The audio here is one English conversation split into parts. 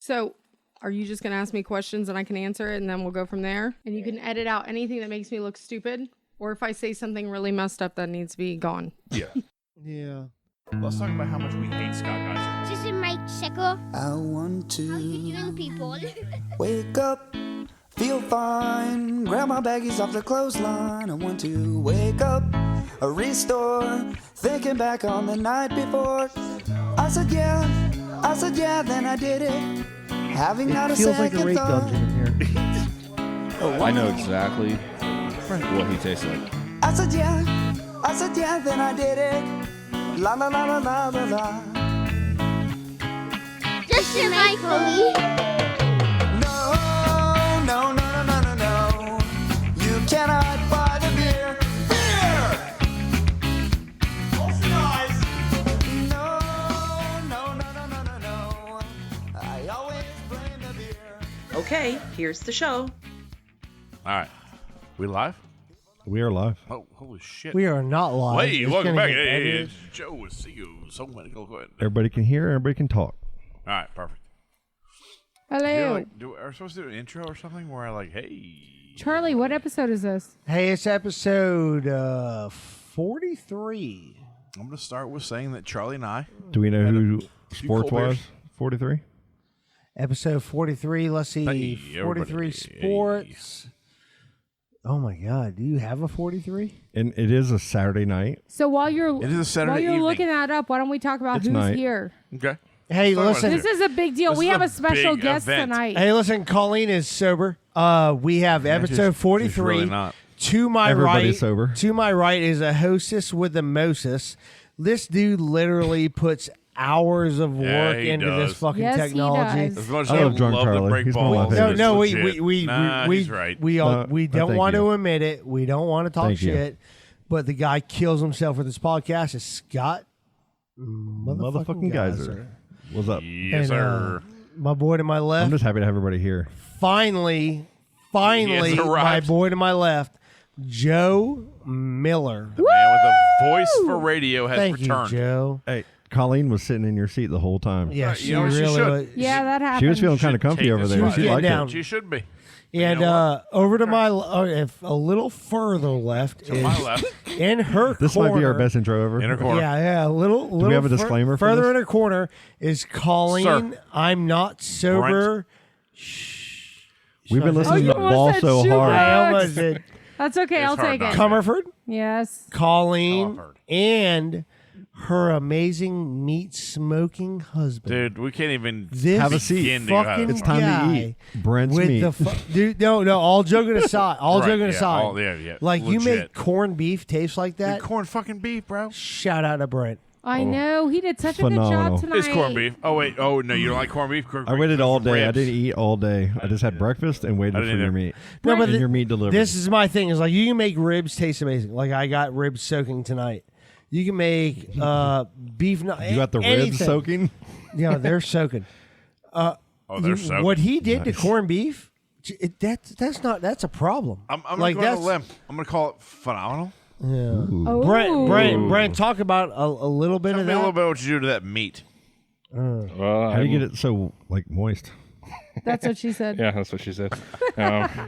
So, are you just going to ask me questions and I can answer it and then we'll go from there? And you can edit out anything that makes me look stupid? Or if I say something really messed up that needs to be gone? Yeah. Yeah. Let's talk about how much we hate Scott Geiser. This is Mike Sickle. I want How to you doing, people? wake up, feel fine, grab my baggies off the clothesline. I want to wake up, restore, thinking back on the night before. I said yeah, then I did it. Having not It a feels like second a rape thought. dungeon in here. I know exactly what he tastes like. I said yeah, then I did it. La la la la la la la. This is Mike Lee. No, no, no, no, no, no, no. You cannot buy the beer. Beer! Close your eyes. No, no, no, no, no, no, no. I always blame the beer. Okay, here's the show. All right. We live? We are live. Oh, holy shit. We are not live. Hey, It's welcome gonna back. get Hey, edited. it's Joe with CEO. So many. Go ahead. Everybody can hear. Everybody can talk. All right, perfect. Hello. Are we supposed to do an intro or something where I like, hey. Charlie, what episode is this? Hey, it's episode 43. I'm going to start with saying that Charlie and I. Do we know who few sports cold was? beers. 43. Episode 43. Let's see. Hey, 43 everybody. sports. Oh my God. Do you have a 43? And it is a Saturday night. So while you're It is a Saturday while you're evening. looking that up, why don't we talk about It's who's night. here? Okay. Hey, Let's talk listen. about This is a big deal. This We is have a a special big guest event. tonight. Hey, listen. Colleen is sober. We have episode She's 43. really not. To my Everybody's right, sober. To my right is a hostess with the Moses. This dude literally puts hours of Yeah, work he into does. this fucking Yes, he technology. does. As much as I I love drunk love Charlie. the break He's one of my balls. favorites. No, it's we legit. Nah, he's right. we No, don't thank want you. to admit it. We don't want to talk Thank you. shit. But the guy kills himself with this podcast. Is Scott Motherfucking Geyser. What's up? Yes, And, sir. my boy to my I'm left. just happy to have everybody here. Finally, He has my arrived. boy to my left, Joe Miller. The man with a voice for radio has Thank returned. you, Joe. Hey, Colleen was sitting in your seat the whole time. Yeah, Right, she you know what she really should. was. Yeah, that happened. She was feeling kind of Should comfy take over this there. ride. She Getting liked down. it. She should be. And You know over to my if a little further left To is my left. in her This corner. might be our best intro ever. In her corner. Yeah, a little. we have a disclaimer for Further this? in her corner is Colleen. Sir. I'm not sober. We've been listening you to almost Ball said so shoe hard. I box. almost did. That's okay. It's I'll hard take not it. to. Comerford, Yes. Colleen, Comerford. and her amazing meat smoking husband. Dude, we can't even This Have a seat. begin to have fucking it. It's time to guy eat. Brent's with meat. the dude. No. All joking aside. All Right, joking yeah, aside. all- yeah, Like you legit. make corned beef taste like Dude, that. corn fucking beef, bro. Shout out to Brent. I know. He did such a Phenomenal. good job tonight. It's corned beef. Oh, wait. Oh, no, you don't like corned beef? I waited all day. I Ribs. didn't eat all day. I just had breakfast and waited I for didn't your either. meat. No, but And the- your meat delivered. This is my thing. Is like you can make ribs taste amazing. Like I got ribs soaking tonight. You can make beef. you got the ribs soaking? Yeah, they're soaking. Oh, they're soaking. What he did to Nice. corned beef, that's a problem. I'm like going to that's go on a limb. I'm going to call it phenomenal. Oh. Brent, talk about a little bit Tell of me a that. little bit what you do to that meat. Well, How do you get it so like moist? That's what she said. Yeah, that's what she said.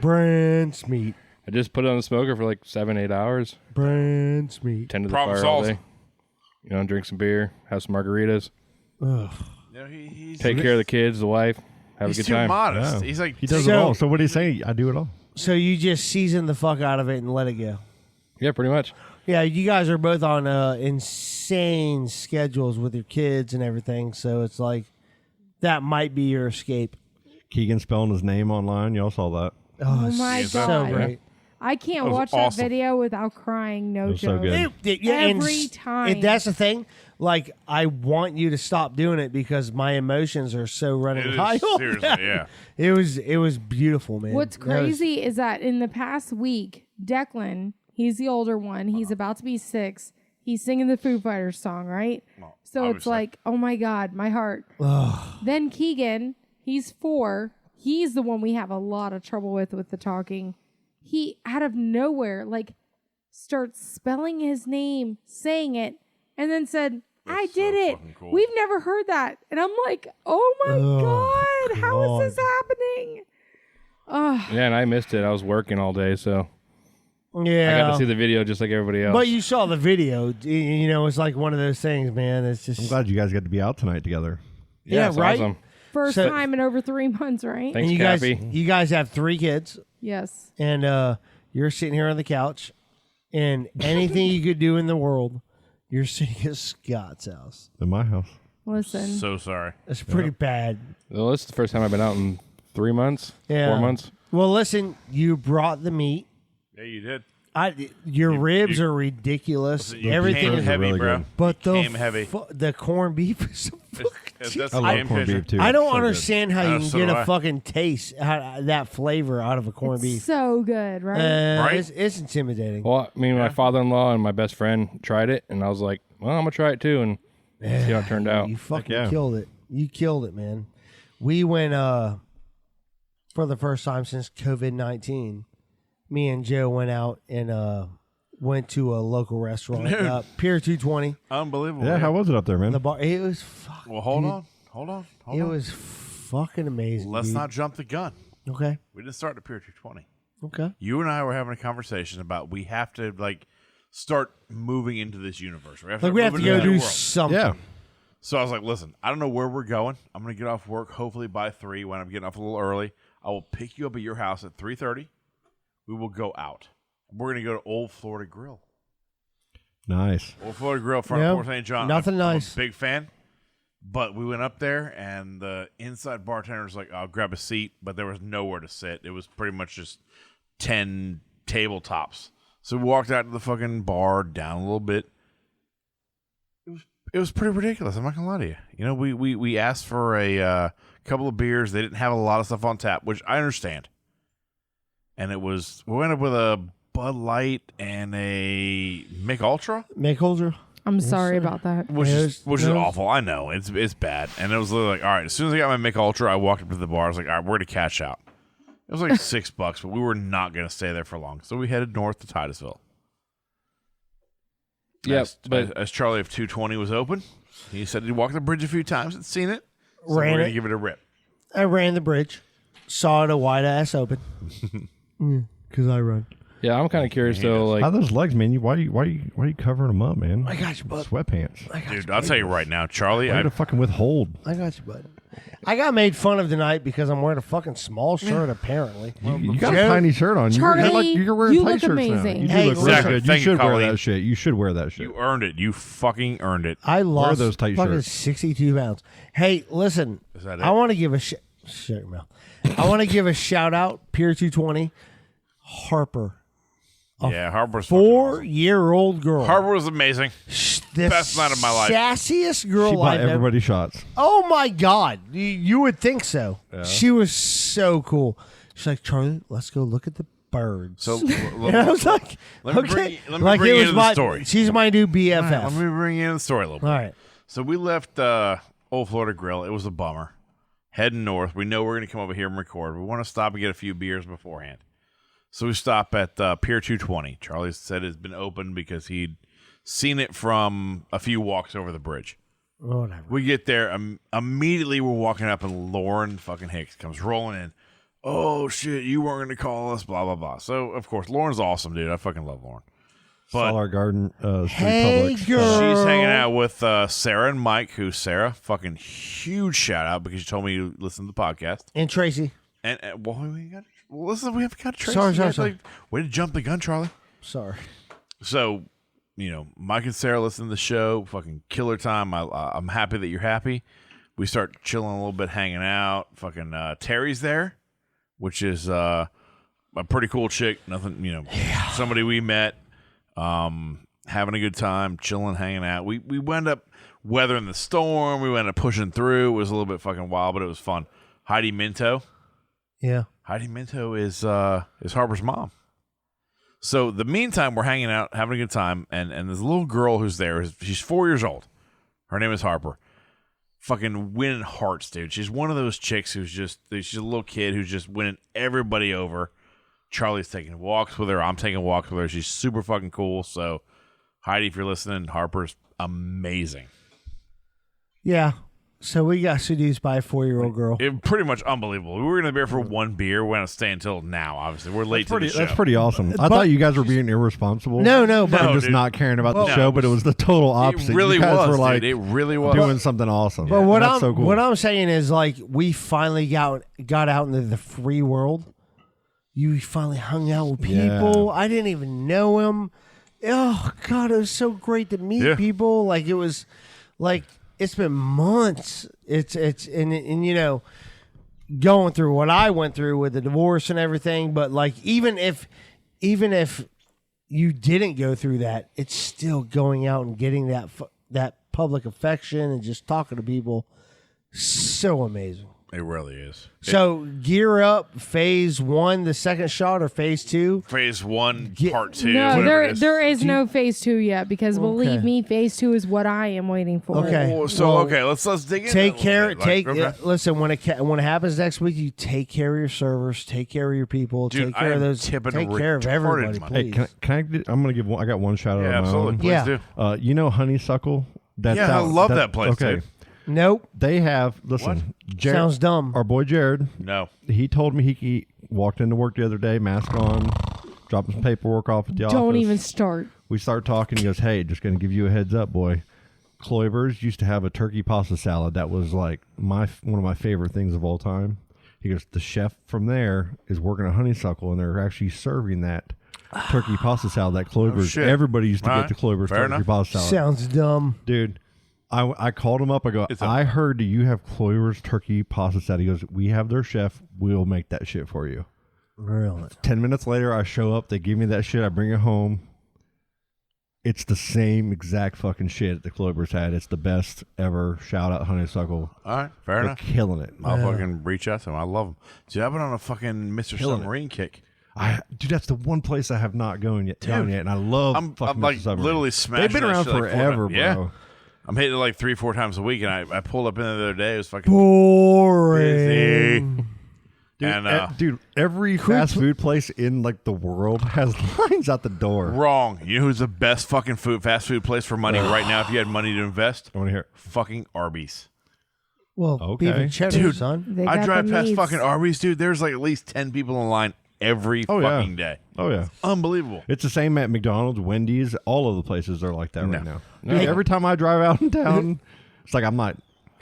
Brent's meat. I just put it on the smoker for like 7-8 hours. Brent's meat. Tend to the Problem fire all solved. day. You know, drink some beer, have some margaritas, Ugh. You know, he's take care of the kids, the wife, have a he's good too time. modest. Yeah. He's like, He does So- it all. So what do you say? I do it all. So you just season the fuck out of it and let it go. Yeah, pretty much. Yeah, you guys are both on insane schedules with your kids and everything, so it's like that might be your escape. Keegan spelling his name online. Y'all saw that. Oh my so god. So great. I can't That was watch awesome. that video without crying. No It was so joke. good. Every time. That's the thing. Like, I want you to stop doing it because my emotions are so running it is, high. seriously, yeah. It was beautiful, man. What's That was- crazy is that in the past week, Declan, he's the older one. He's about to be 6. He's singing the Foo Fighters song, right? So it's obviously. like, oh my God, my heart. Then Keegan, he's 4. He's the one we have a lot of trouble with the talking. He, out of nowhere, like, starts spelling his name, saying it, and then said, I did it. fucking cool. We've never heard that. And I'm like, oh my God, how Yeah, and I missed it. I was working all day, so Yeah. I got to see the video just like everybody else. But you saw the video. You know, it's like one of those things, man. It's just. I'm glad you guys got to be out tonight together. Yeah, it's right? Awesome. First So- time in over 3 months, right? Thanks, And Cappy. you guys have 3 kids, Yes. and you're sitting here on the couch, and anything you could do in the world, you're sitting at Scott's house. In my house. Listen. So sorry. That's pretty bad. Well, this is the first time I've been out in 3 months, Yeah. 4 months. Well, listen, you brought the meat. Yeah, you did. Your ribs are ridiculous. You Everything came is heavy, really bro. good. but You came heavy. the corned beef is. That's I love corned beef too. I don't So good. understand how you can so get do a I. fucking taste that flavor out of a corned beef. So good, right? Right? It's intimidating. Well, I mean, my father-in-law and my best friend tried it, and I was like, well, I'm going to try it too, and see how it turned out. You fucking yeah. killed it. You killed it, man. We went for the first time since COVID-19. Me and Joe went out and went to a local restaurant, Pier 220. Unbelievable. Yeah, how was it up there, man? The bar. It was fucking. Well, hold dude, on. Hold on. It was fucking amazing. Let's dude. not jump the gun. Okay. We didn't start at Pier 220. Okay. You and I were having a conversation about we have to start moving into this universe. We have Like we have to go do world. something. Yeah. So I was like, listen, I don't know where we're going. I'm going to get off work hopefully by 3 when I'm getting off a little early. I will pick you up at your house at 3:30. We will go out. We're going to go to Old Florida Grill. Nice. Old Florida Grill, front Yeah, of Port St. John. nothing I'm nice. a big fan. But we went up there, and the inside bartender was like, I'll grab a seat. But there was nowhere to sit. It was pretty much just 10 tabletops. So we walked out to the fucking bar, down a little bit. It was pretty ridiculous. I'm not gonna lie to you. You know, we asked for a couple of beers. They didn't have a lot of stuff on tap, which I understand. And we went up with a Bud Light and a Mick Ultra, Make Ultra. I'm sorry about that. which is There's- awful. I know it's bad. And it was literally like, all right. As soon as I got my Mick Ultra, I walked up to the bar. I was like, all right, we're gonna cash out. It was like $6, but we were not gonna stay there for long, so we headed north to Titusville. Yep, As Charlie of 220 was open, he said he'd walked the bridge a few times and seen it. So Ran we're gonna it. give it a rip. I ran the bridge. Saw it a wide ass open. Because I run. Yeah, I'm kind of curious though. How Like, those legs, man? Why are you covering them up, man? I got you, bud. Sweatpants. Dude, I'll tell you right now, Charlie. Why I to fucking withhold? I got you, bud. I got made fun of tonight because I'm wearing a fucking small shirt, apparently. You got Joe- a tiny shirt on. Charlie, you're wearing you tight look shirts amazing. now. Hey, You do look listen. really good. You Thank you, should wear Colleen. that shit. You should wear that shit. you earned it. You fucking earned it. I lost those tight fucking shirts. 62 pounds. Hey, listen. Is that it? I want to give a shut your mouth. I want to give a shout out, Pier 220, Harper. Yeah, Harper's fucking awesome. 4-year-old girl. Harper was amazing. The best night of my life. Sassiest girl She bought I've ever. everybody shots. Oh my God. You would think so. She was so cool. She's like, Charlie, let's go look at the birds. So and I was like, let me okay. bring like you it was into the my story. She's my new BFF. let me bring you into the story a little bit. All right. So we left Old Florida Grill. It was a bummer. Heading north. We know we're going to come over here and record. We want to stop and get a few beers beforehand. So we stop at Pier 220. Charlie said it's been open because he'd seen it from a few walks over the bridge. Whatever. We get there. Immediately we're walking up and Lauren fucking Hicks comes rolling in. Oh, shit, you weren't going to call us, blah, blah, blah. So, of course, Lauren's awesome, dude. I fucking love Lauren. But Solar Garden, Street Hey, Publix. girl. she's hanging out with Sarah and Mike, who's Sarah. Fucking huge shout out because she told me to listen to the podcast. And Tracy. And listen, we have got Tracy. Sorry. Way to jump the gun, Charlie. Sorry. So, Mike and Sarah listen to the show. Fucking killer time. I'm happy that you're happy. We start chilling a little bit, hanging out. Fucking Terry's there, which is a pretty cool chick. Nothing, somebody we met. Having a good time, chilling, hanging out. We wound up weathering the storm. We wound up pushing through. It was a little bit fucking wild, but it was fun. Heidi Minto. Yeah. Heidi Minto is Harper's mom. So the meantime, we're hanging out, having a good time, and there's a little girl who's there. She's 4 years old. Her name is Harper. Fucking winning hearts, dude. She's one of those chicks she's a little kid who's just winning everybody over. Charlie's taking walks with her. I'm taking walks with her. She's super fucking cool. So, Heidi, if you're listening, Harper's amazing. Yeah. So we got seduced by a 4-year-old girl. Pretty much unbelievable. We were going to be here for one beer. We're going to stay until now, obviously. We're late to the show. That's pretty awesome. I thought you guys were being irresponsible. No, and just dude. not caring about the No, show, but it was the total opposite. It really you guys was, were like dude. It really was. doing something awesome. But what That's I'm so cool. what I'm saying is like we finally got out into the free world. You finally hung out with people. Yeah. I didn't even know him. Oh God, it was so great to meet people. Like it was, like it's been months. It's and you know, going through what I went through with the divorce and everything. But like even if you didn't go through that, it's still going out and getting that public affection and just talking to people. So amazing. It really is. So gear up, phase 1, the second shot, or phase 2? Phase 1, part 2. No, whatever it is. there is no phase 2 yet because believe me, phase 2 is what I am waiting for. Okay. Let's dig into Take it a care. little bit. Listen, when it happens next week, you take care of your servers, take care of your people, Dude, take care I of am those, tipping take care of retarded everybody, money. Hey, please. can I? I'm gonna give. I got one shout out. Yeah, on my absolutely. own. Please Yeah. do. You know Honeysuckle? That's Yeah, I out- love that place, Okay, dude. Nope. they have. Listen, Jared, Sounds dumb. our boy Jared. No. He told me he walked into work the other day, mask on, dropping some paperwork off at the office. Don't even start. We start talking. He goes, "Hey, just gonna give you a heads up, boy. Kloiber's used to have a turkey pasta salad that was like one of my favorite things of all time." He goes, "The chef from there is working at Honeysuckle, and they're actually serving that turkey pasta salad that Kloiber's. shit. Everybody used to All get the right. Kloiber's Fair turkey enough. pasta salad." Sounds dumb. Dude, I called him up. I go, "I heard that you have Kloiber's turkey pasta salad." He goes, "We have their chef. We'll make that shit for you." Really? 10 minutes later, I show up. They give me that shit. I bring it home. It's the same exact fucking shit the Kloiber's had. It's the best ever. Shout out Honeysuckle. All right. Fair They're enough. killing it. I'll fucking reach out to them. I love them. Dude, I've been on a fucking Mr. Killing it. Submarine kick. Dude, that's the one place I have not gone yet, and I love I'm fucking like Mr. Submarine. literally smashing They've been that around shit like 4 forever, times. Yeah. bro. I'm hitting it like 3-4 times a week, and I pulled up in there the other day. It was fucking Boring. busy. Dude, And, dude, every fast food place in like the world has lines out the door. Wrong. You know who's the best fucking fast food place for money right now if you had money to invest? I want to hear. Fucking Arby's. Well, Okay. beef and cheddar, Dude. son. They I got drive the past meats. fucking Arby's, dude. There's like at least 10 people in line every Oh, yeah. fucking day. Oh yeah, Unbelievable. it's the same at McDonald's, Wendy's. All of the places are like that right No. now. Dude, every time I drive out in town, it's like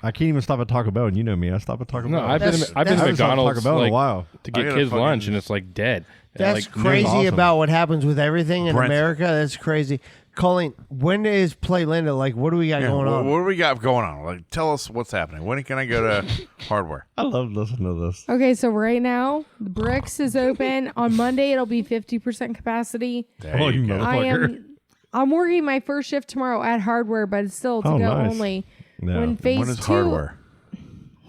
I can't even stop at Taco Bell, and you know me. I stop at Taco No, Bell. I've been That's- I've been that's- to I haven't stopped at McDonald's Taco Bell in like, a while. to I get gotta kids fucking- lunch, and it's like dead. And, That's like, crazy awesome. about what happens with everything in Brent. America. That's crazy. Colleen, when is Play Linda? Like, what do we got Yeah, going on? what do we got going on? Like, tell us what's happening. When can I go to Hardware? I love listening to this. Okay, so right now, the Bricks is open. On Monday, it'll be 50% capacity. There Oh, you you go. motherfucker. I'm working my first shift tomorrow at Hardware, but it's still to Oh, go nice. only. No. When phase When is 2, Hardware?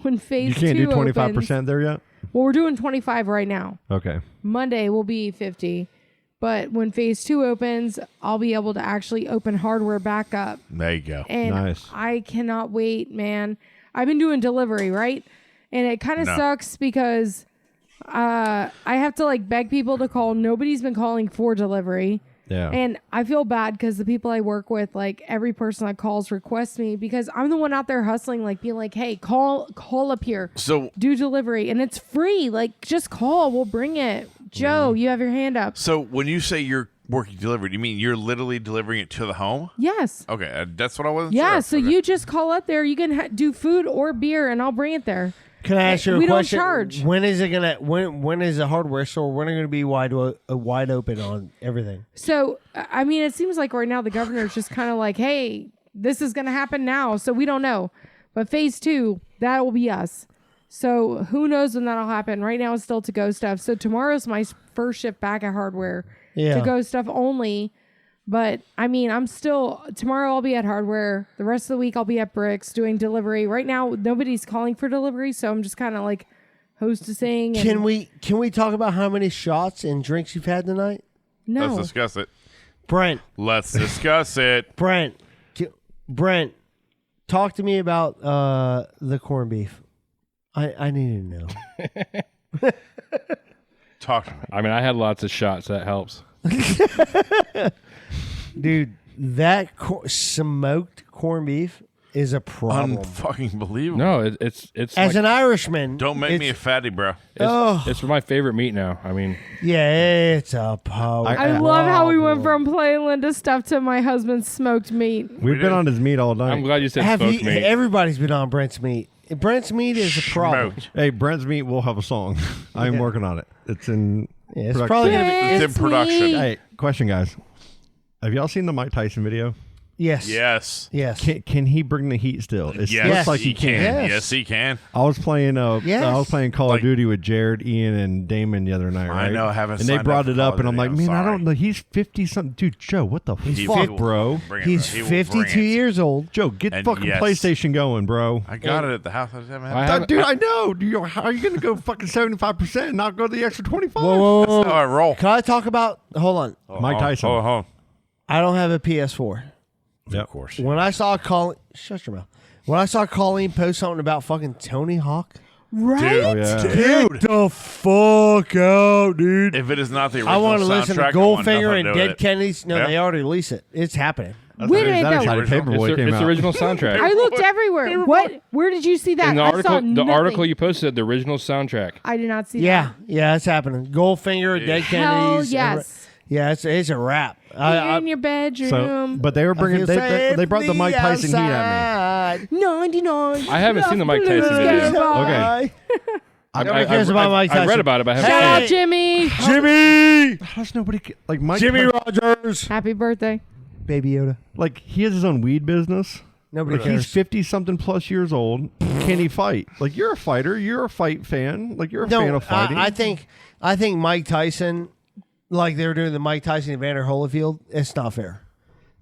when phase You can't 2 do 25% opens, there yet? well, we're doing 25 right now. Okay. Monday will be 50. But when phase 2 opens, I'll be able to actually open Hardware back up. There you go. And Nice. I cannot wait, man. I've been doing delivery, right? And it kind of No. sucks because I have to like beg people to call. Nobody's been calling for delivery. Yeah. And I feel bad because the people I work with, like every person that calls requests me because I'm the one out there hustling, like being like, hey, call up here, So, do delivery. And it's free. Like just call. We'll bring it. Joe, you have your hand up. when you say you're working delivery, do you mean you're literally delivering it to the home? Yes. Okay, that's what I wasn't Yeah. sure. So Okay. you just call up there. You can do food or beer and I'll bring it there. Can I ask you a We don't question? charge. When is it gonna? When is the hardware store? When are going to be wide open on everything? So, I mean, it seems like right now the governor's just kind of like, hey, this is going to happen now. So we don't know. But phase 2, that will be us. So who knows when that'll happen. Right now it's still to go stuff. So tomorrow's my first shift back at Hardware. Yeah. To go stuff only. But I mean, tomorrow I'll be at Hardware. The rest of the week I'll be at Bricks doing delivery. Right now nobody's calling for delivery. So I'm just kind of like hostessing. And Can we talk about how many shots and drinks you've had tonight? No. Let's discuss it. Brent, Let's discuss it. Brent, talk to me about the corned beef. I need to know. Talk to me. I mean, I had lots of shots. That helps. Dude, that smoked corned beef is a problem. Unfucking believable. No, it's As like, an Irishman, Don't make me a fatty, bro. it's my favorite meat now. I mean, yeah, it's a power. I love how we went from plain Linda stuff to my husband's smoked meat. We've been on his meat all night. I'm glad you said Have smoked you, meat. everybody's been on Brent's meat. Brent's meat is a problem. Smoked. Hey, Brent's meat will have a song. I'm working on it. It's in. Yeah, it's production. probably gonna be. It's in production. meat. Hey, question, guys. Have y'all seen the Mike Tyson video? Yes. Yes. Yes. Can he bring the heat still? It Yes, looks like he he can. Yes. Yes, he can. I was playing Yes. I was playing Call Like- of Duty with Jared, Ian, and Damon the other night, I right? know, I haven't And they signed brought up for it up, Call and of I'm like, Duty. man, I'm I don't sorry. know. He's 50 something, dude. Joe, what the He fuck, will bro? bring it, He's he will bring 52 it. years old. Joe, get And fucking yes. PlayStation going, bro. I got it at the house. I just haven't I had have- Dude, I know. How are you going to go fucking 75% and not go to the extra 25? Whoa. That's how I roll. Can I talk about? Hold on. Mike Tyson. Hold on. I don't have a PS4. Yep. Of course. When I saw Colleen, shut your mouth. When I saw Colleen post something about fucking Tony Hawk, Right? Oh, yeah. get the fuck out, dude. If it is not the original I want to listen to soundtrack, I want Goldfinger nothing and to do with Dead it. Kennedys. No, Yeah. they already released it. It's happening. Wait a minute, That no. excited Original. Paperboy came it's the out. original soundtrack. I looked everywhere. What? Where did you see that? In the I saw article, the nothing. article you posted, the original soundtrack. I did not see Yeah, yeah, it's happening. Goldfinger, Dead that. Hell Kennedys. yes. Yeah, it's a wrap. You're in your bedroom. So, but they were bringing they brought the Mike Tyson heat at me. 99. I haven't seen the Mike Tyson video. Okay. Nobody cares about Mike I read Tyson. about it, but I Shout haven't out seen it. Jimmy. Jimmy, How's nobody like Mike? Jimmy Tyson- Rogers, Happy birthday. Baby Yoda. like he has his own weed business. Nobody Like he's cares. 50 something plus years old. Can he fight? Like you're a fighter. You're a fight fan. Like you're a fan of fighting. I think Mike Tyson, like they were doing the Mike Tyson and Vander Holyfield. It's not fair.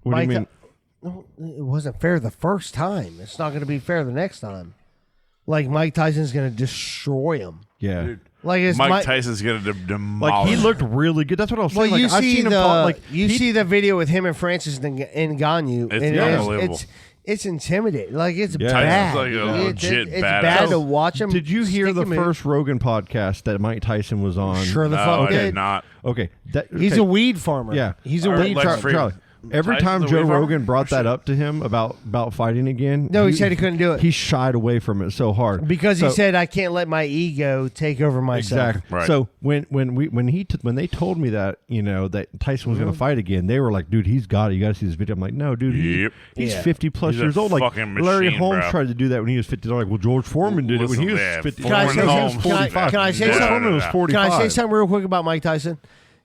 What do you Mike mean? No, it wasn't fair the first time. It's not going to be fair the next time. Like Mike Tyson's going to destroy him. Yeah. Like it's Mike Tyson's going to demolish. Like he looked really good. That's what I was Well, saying. Like, you I've see seen him the talk, like you he- see the video with him and Francis Ngannou. It's and unbelievable. it's intimidating. Like it's Yeah. bad. Tyson's like a legit it's badass. bad to watch him. Did you hear stick the him in. first Rogan podcast that Mike Tyson was on? Sure the No, fuck I did. did not. Okay. He's okay. a weed farmer. Yeah. he's a All right, weed Lex farmer. Friedman. Charlie, every Tyson's time a Joe weed farmer? Rogan brought that up to him about fighting again, No, he said he couldn't do it. He shied away from it so hard Because he So- said I can't let my ego take over myself. exactly. Right. So when they told me that that Tyson was going to fight again, they were like, "Dude, he's got it. You got to see this video." I'm like, "No, dude, Yep. he's Yeah. 50 plus He's a years old." Like fucking Larry machine, Holmes bro. tried to do that when he was 50. They're like, "Well, George Foreman did it when he was Listen, 50." Can I say Foreman something? Holmes, Can I- 45. can I say George something? Foreman was Can I 45. Can I say something real quick about Mike Tyson?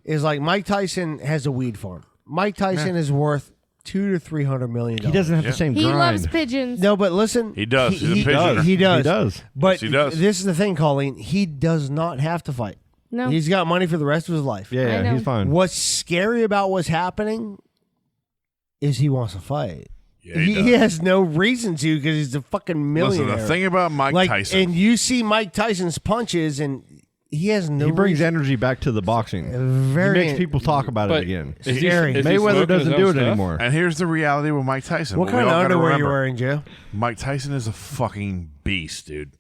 Is like Mike Tyson has a weed farm. Mike Tyson is worth $200 to $300 million. He doesn't have Yeah. the same He grind. loves pigeons. No, but listen, He does. He's a He pigeoner. does. He does. But Yes, he does. this is the thing, Colleen. He does not have to fight. No. He's got money for the rest of his life. Yeah, I yeah, know. he's fine. What's scary about what's happening is he wants to fight. Yeah, he he does. has no reason to because he's a fucking millionaire. Listen, the thing about Mike like, Tyson, and you see Mike Tyson's punches, and he has no. He brings reason. energy back to the boxing. Very He makes people talk about it But again. is he- Scary. is he Mayweather smoking his doesn't own do it stuff? anymore. and here's the reality with Mike Tyson. What we kind all of gotta underwear you remember, wearing, Joe? Mike Tyson is a fucking beast, dude.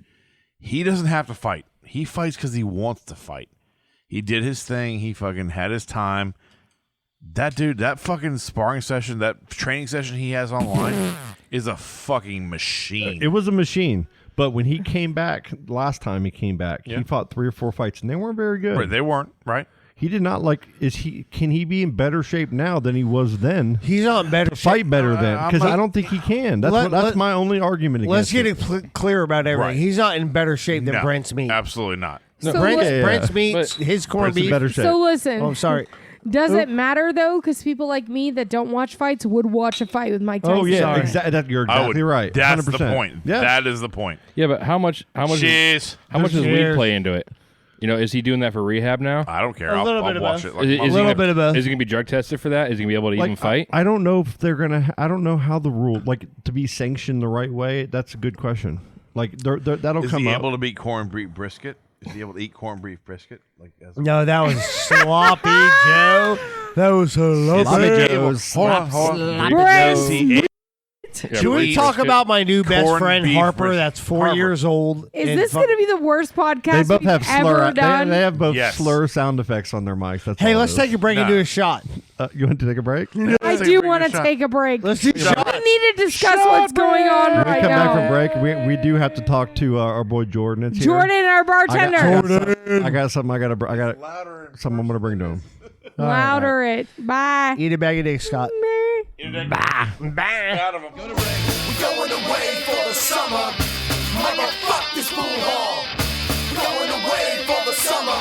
He doesn't have to fight. He fights because he wants to fight. He did his thing. He fucking had his time. That dude, that fucking sparring session, that training session he has online is a fucking machine. It was a machine. But when he came back, last time he came back, Yeah. he fought 3 or 4 fights, and they weren't very good. Right, they weren't, right? He did not like. Can he be in better shape now than he was then? He's not better. Fight better then, I'm because not- I don't think he can. That's Let- my only argument Let's against get it. it clear about everything. Right. He's not in better shape than No, Brent's meat. absolutely not. So Brent's, li- Brent's meat, But- his corned Brent's in beef. better shape. So listen. Oh, I'm sorry. Does it matter though? Because people like me that don't watch fights would watch a fight with Mike Tyson. Oh yeah, Sorry. exactly. You're I would, exactly right. That's 100%. the point. Yeah. That is the point. Yeah, but how much Cheers. does weed Cheers. play into it? You know, is he doing that for rehab now? I don't care. A I'll little bit of watch both. it. Like, Is my- he little gonna- bit of both. Is he gonna be drug tested for that? Is he gonna be able to even fight? I don't know if they're gonna. I don't know how the rule to be sanctioned the right way. That's a good question. Like that'll is come he up. able to beat corned beef brisket? Is he able to eat corned beef brisket? Like as a No, that was sloppy, Joe. That was sloppy. Sloppy Joe was hold on. Breast Is he Yeah, Should we eat talk about my new best corned friend beef Harper? brisket. That's 4 Harper. years old. Is and this fu- going to be the worst podcast They both we've have slur. ever done? They have both Yes. slur sound effects on their mics. That's Hey, all let's it is. take a break and No. do a shot. You want to take a break? When I Take do a want to shot. take a break. Let's do We shots. need to discuss what's going on we right come now. back from break, we do have to talk to our boy Jordan. It's here. Jordan, our bartender. I got something. I got something I'm gonna bring to him. Louder it. Bye. Eat a bag of dicks, Scott. Out of them. Going away for the summer. Motherfuck this pool hall. Going away for the summer.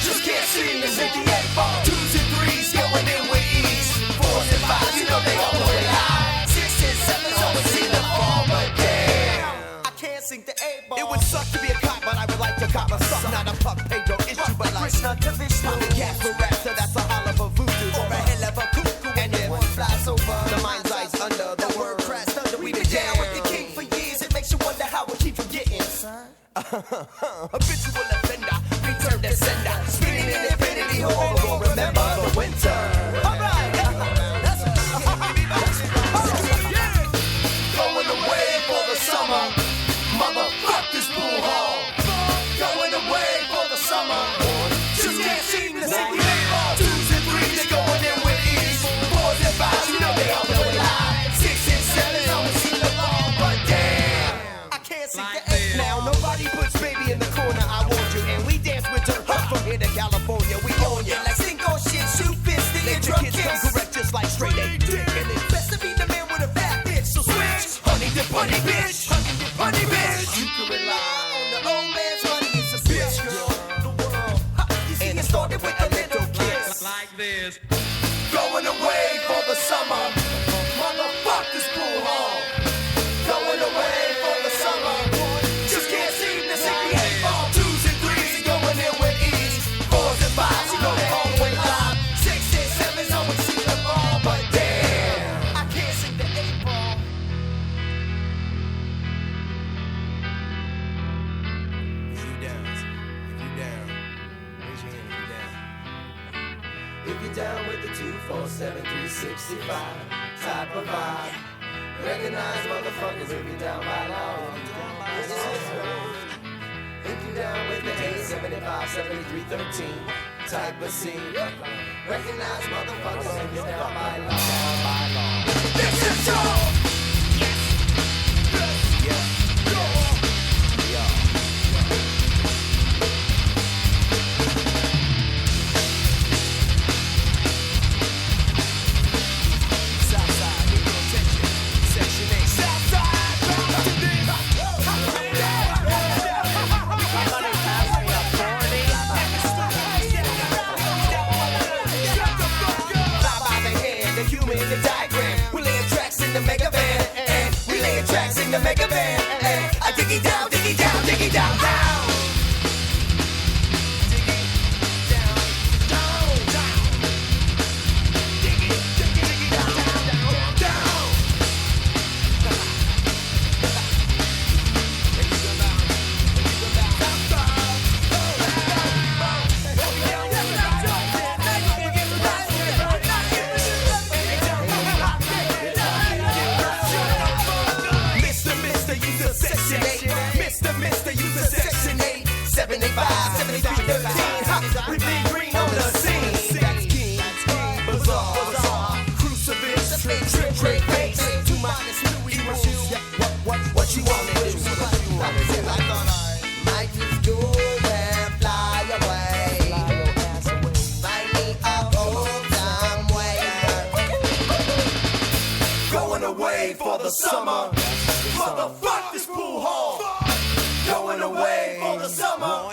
Just can't seem to sink the 8 ball. 2s and 3s going in with ease. 4s and 5s, you know they all the way high. 6s and 7s always seem to fall, but damn, I can't sink the 8 ball. It would suck to be a cop, but I would like to cop a suck. Not a puck, pay no issue, but like Krishna to Vishnu. I'm a cat for rap, so that's a holl of a voodoo. Or a hell of a cuckoo. And if one flies over, the mind's eyes under the word crash thunder. We've been down with the king for years. It makes you wonder how we keep forgetting. Habitual offender, return to sender. Spinning in infinity, hole, will remember the winter. Alright, going away for the summer. Motherfuck this pool hall. Going away for the summer. Just can't seem to sink the 8 ball. 2s and 3s, they going in with ease. 4s and 5s, you know they all the way high. 6s and 7s always seem to fall, but damn, I can't sink the 8 now. Nobody puts baby in the corner, I warned you. And we dance with her from here to California. We own you like single shit, shoot fist, the intro kids come correct just like straight A dick. And it's best to be the man with a fat bitch, so switch. Honey dip, honey bitch, honey bitch. You can rely on the old man's money, it's a bitch, girl. The world, and it started with a little kiss. Like this. Going away for the summer. Motherfuck this pool hall. Going away for the summer. Just can't seem to sink the 8 ball. 2s and 3s going in with ease. 4s and 5s, you know they all the way high. 6s and 7s always seem to fall, but damn, I can't sink the 8 ball. If you down, raise your hand if you down. If you're down with the 247 365 type of vibe, recognize motherfuckers if you're down by law. If you're down with the 875 7313 type of scene, recognize motherfuckers if you're down by law. This is your Mega Man, I diggy down, diggy down, diggy down, down. Diggy down, down, down. Diggy, diggy, diggy down, down, down, down. Mister, use a section 8, 785, 7313. We be green on the scene. That's King, Bazaar, Crucifix, Trick, Face. 2 minus 2 equals you. What you wanna do? I thought I might just go and fly away. Find me up old somewhere. Going away for the summer. Motherfuck this pool hall. Going away for the summer.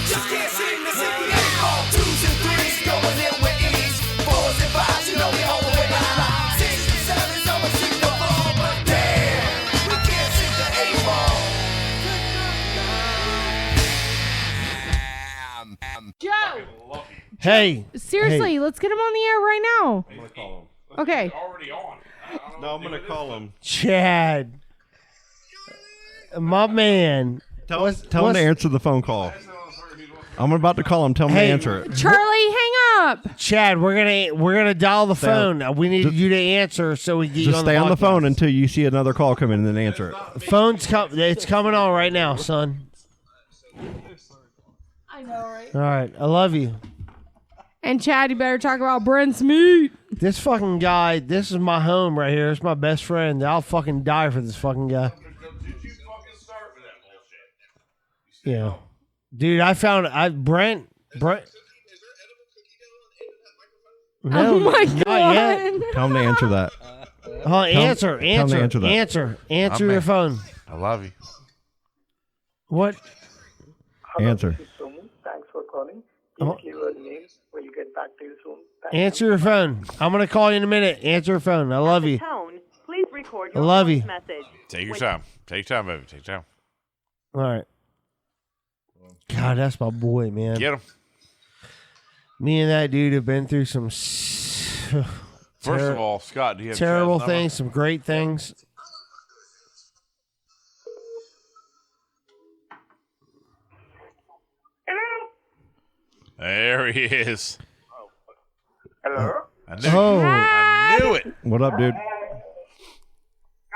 Just can't seem to sink the 8 ball. 2s and 3s going in with ease. 4s and 5s, you know we all the way high. 6s and 7s always seem to fall, but damn, we can't sink the 8 ball. Joe, Hey, seriously, let's get him on the air right now. I'm gonna call him. Okay. Already on. No, I'm gonna call him. Chad, my man. Tell him to answer the phone call. I'm about to call him. Tell him Hey, to answer it. Charlie, hang up. Chad, we're gonna dial the phone. We need you to answer so we get you Just on stay the on the podcast. phone until you see another call come in and then answer it. It's coming on right now, son. I know, right? All right, I love you. And Chad, you better talk about Brent's meat. This fucking guy, this is my home right here. It's my best friend. I'll fucking die for this fucking guy. Did you fucking start with that bullshit? Yeah. Dude, Brent. No, Oh my not god. yet. Tell him to answer that. Answer tell him to answer that. Answer I'm your in. phone. I love you. What? Answer. Thanks for calling. Oh. Please leave your name. We'll get back to you soon. Thank Answer your phone. I'm gonna call you in a minute. Answer your phone. I love you. Tone, please record I love you. message. Take your time. Take your time, baby. Take your time. All right. God, that's my boy, man. Get him. Me and that dude have been through some First of all, Scott, do you have terrible Chad's number? things, some great things. There he is. Hello? I knew, Oh. I knew it. What up, dude?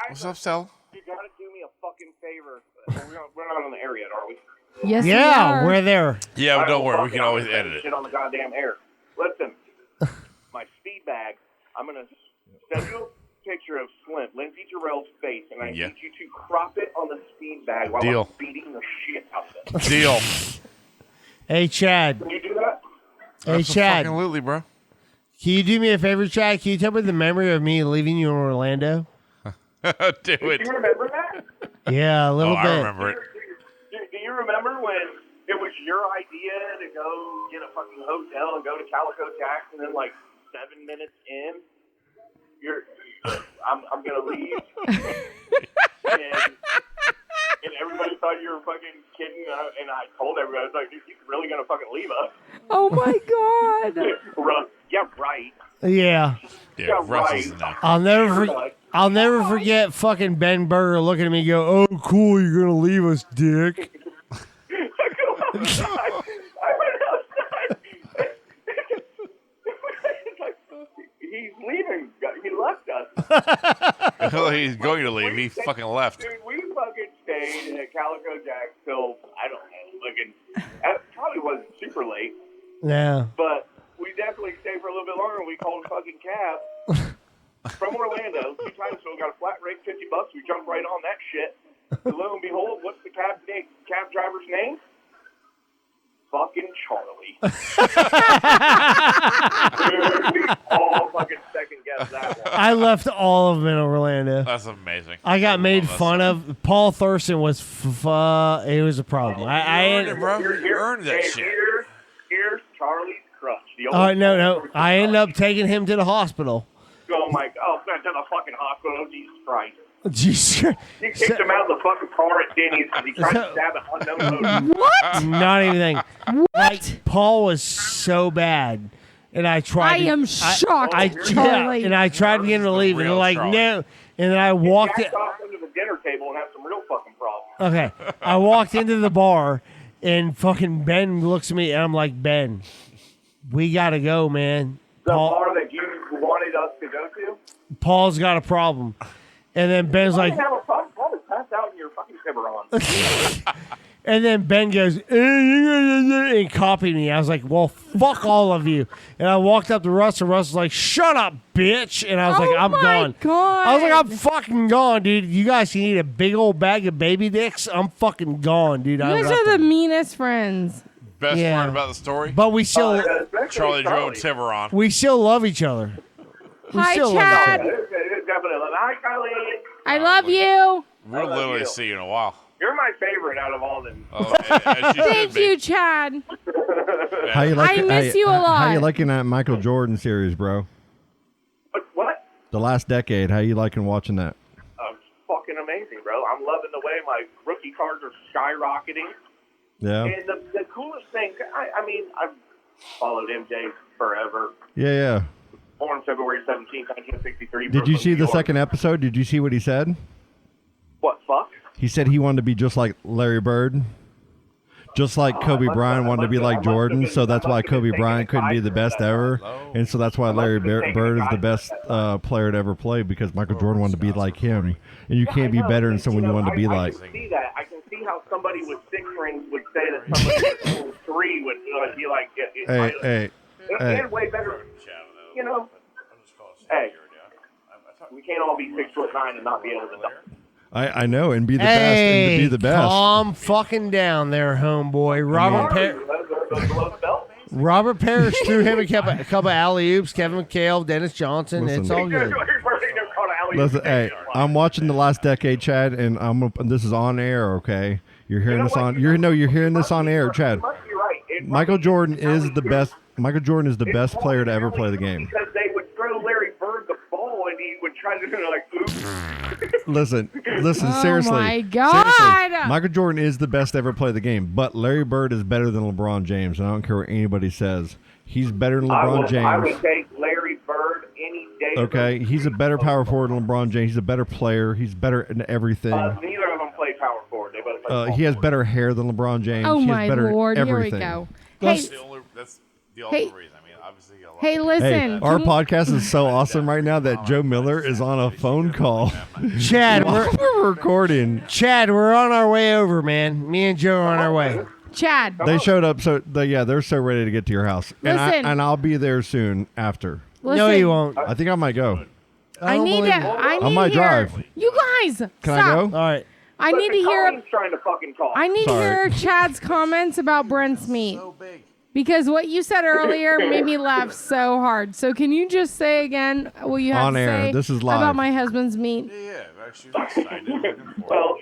What's up, Sal? You gotta do me a fucking favor. We're not on the air yet, are we? Yes, we Yeah, are. we're there. Yeah, but don't worry. We Fucking can always I'm gonna edit it. Shit on the goddamn air. Listen, my speed bag. I'm gonna send you a picture of Lindsay Jarrell's face, and I Yeah. need you to crop it on the speed bag while Deal. I'm beating the shit out of it. Deal. Hey, Chad. Can you do that? Hey, Chad. Absolutely, bro. Can you do me a favor, Chad? Can you tell me the memory of me leaving you in Orlando? Do Do it. you remember that? Yeah, a little Oh, bit. I remember it. Do you remember when it was your idea to go get a fucking hotel and go to Calico Jack, and then like 7 minutes in, I'm gonna leave, and everybody thought you were fucking kidding, and I told everybody, I was like, dude, he's really gonna fucking leave us? Oh my god. Yeah, right. Yeah. Yeah, Russell's in there. I'll never forget fucking Ben Burger looking at me and go, "Oh, cool, you're gonna leave us, dick." I went outside. It's like, he's leaving. He left us. Oh, he's going to leave. He fucking left. Dude, we fucking stayed at Calico Jack till, I don't know, it probably wasn't super late, Yeah. but we definitely stayed for a little bit longer, and we called a fucking cab from Orlando 2 times, so we got a flat rate, $50. We jumped right on that shit. And lo and behold, what's the cab driver's name? Fucking Charlie. Dude, we all fucking second guessed that one. I left all of them in Orlando. That's amazing. I got made love that fun stuff. of. Paul Thurston was it was a problem. I You earned it, bro. You earned that Hey, shit. Here's Charlie's crutch. The old no. I ended up taking him to the hospital. Oh my God! To the fucking hospital. Jesus Christ! Jesus. You kicked him out of the fucking car at Denny's because he tried to stab an unknown motorist. What? Not anything. What? Like, Paul was so bad, and I tried. I am shocked, Charlie. and I tried to get him to leave, and they're Real like, Charlie. no. And then I walked it. Jacked off into the dinner table and have some real fucking problems. Okay, I walked into the bar, and fucking Ben looks at me, and I'm like, Ben, we gotta go, man. The bar that you wanted us to go to. Paul's got a problem. And then Ben's I like, didn't have a problem. Probably passed out in your fucking Cimarron. and then Ben goes, and copied me. I was like, well, fuck all of you. And I walked up to Russ, and Russ was like, shut up, bitch. And I was like, I'm my gone. God. I was like, I'm fucking gone, dude. You guys can eat a big old bag of baby dicks. I'm fucking gone, dude. You I guys left are the them. meanest friends. Best Yeah. part about the story, But we still, Especially Charlie drove Tiburon. we still love each other. We Hi, still love each Chad. other. It's definitely. Hi, Kylie. I love you. We'll love literally you. see you in a while. You're my favorite out of all of them. Oh, as you Thank should be. you, Chad. How you I miss you a How lot. you liking that Michael Jordan series, bro? What? The last decade. How you liking watching that? It's fucking amazing, bro. I'm loving the way my rookie cards are skyrocketing. Yeah. And the coolest thing, I mean, I've followed MJ forever. Yeah. Born February 17th, 1963. Did you Brooklyn, see New the York. second episode? Did you see what he said? What, fuck? He said he wanted to be just like Larry Bird. Just like Kobe Bryant wanted to be like Jordan, so that's why Kobe Bryant couldn't be the best ever, and so that's why Larry Bird is the best player to ever play, because Michael Jordan wanted to be like him, and you can't be better than someone you want to be like. I can see that. I can see how somebody with 6 rings would say that somebody with 3 would be like, Hey. and way better. You know, hey, we can't all be 6'9" and not be able to dunk. I know, and be the best, and to be the best. Calm fucking down there, homeboy. Robert Parrish threw him a couple alley-oops. Kevin McHale, Dennis Johnson. Listen. It's all good. Listen, hey, I'm watching The Last Decade, Chad, and this is on air, okay? You're hearing this on. You're hearing this on air, Chad. Michael Jordan is the best. Michael Jordan is the best player to ever play the game. Because they would throw Larry Bird the ball and he would try to do like, oops. Listen, Oh seriously. my God. Seriously, Michael Jordan is the best to ever play the game, but Larry Bird is better than LeBron James. And I don't care what anybody says. He's better than LeBron James. I would take Larry Bird any day. Okay, he's a better power forward than LeBron James. He's a better player. He's better in everything. Neither of them play power forward. They both play He has better hair than LeBron James. Oh he has my better Lord, everything. here we go. Hey, That's the only reason. I mean, obviously, hey, listen. Hey, our podcast is so awesome right now that Joe Miller is on a phone call. Chad, we're recording. Chad, we're on our way over, man. Me and Joe are on our way. Chad. They showed up, so they're so ready to get to your house, Listen. and I'll be there soon after. Listen, No, you won't. I think I might go. I need to. I might hear, drive. You guys, Can stop. I go? All right. I need to hear. Colleen's trying to fucking call. I need to Sorry. hear Chad's comments about Brent's meat. Because what you said earlier made me laugh so hard. So can you just say again what you have On to air. say This is live. about my husband's meat? Yeah, actually, excited. Well,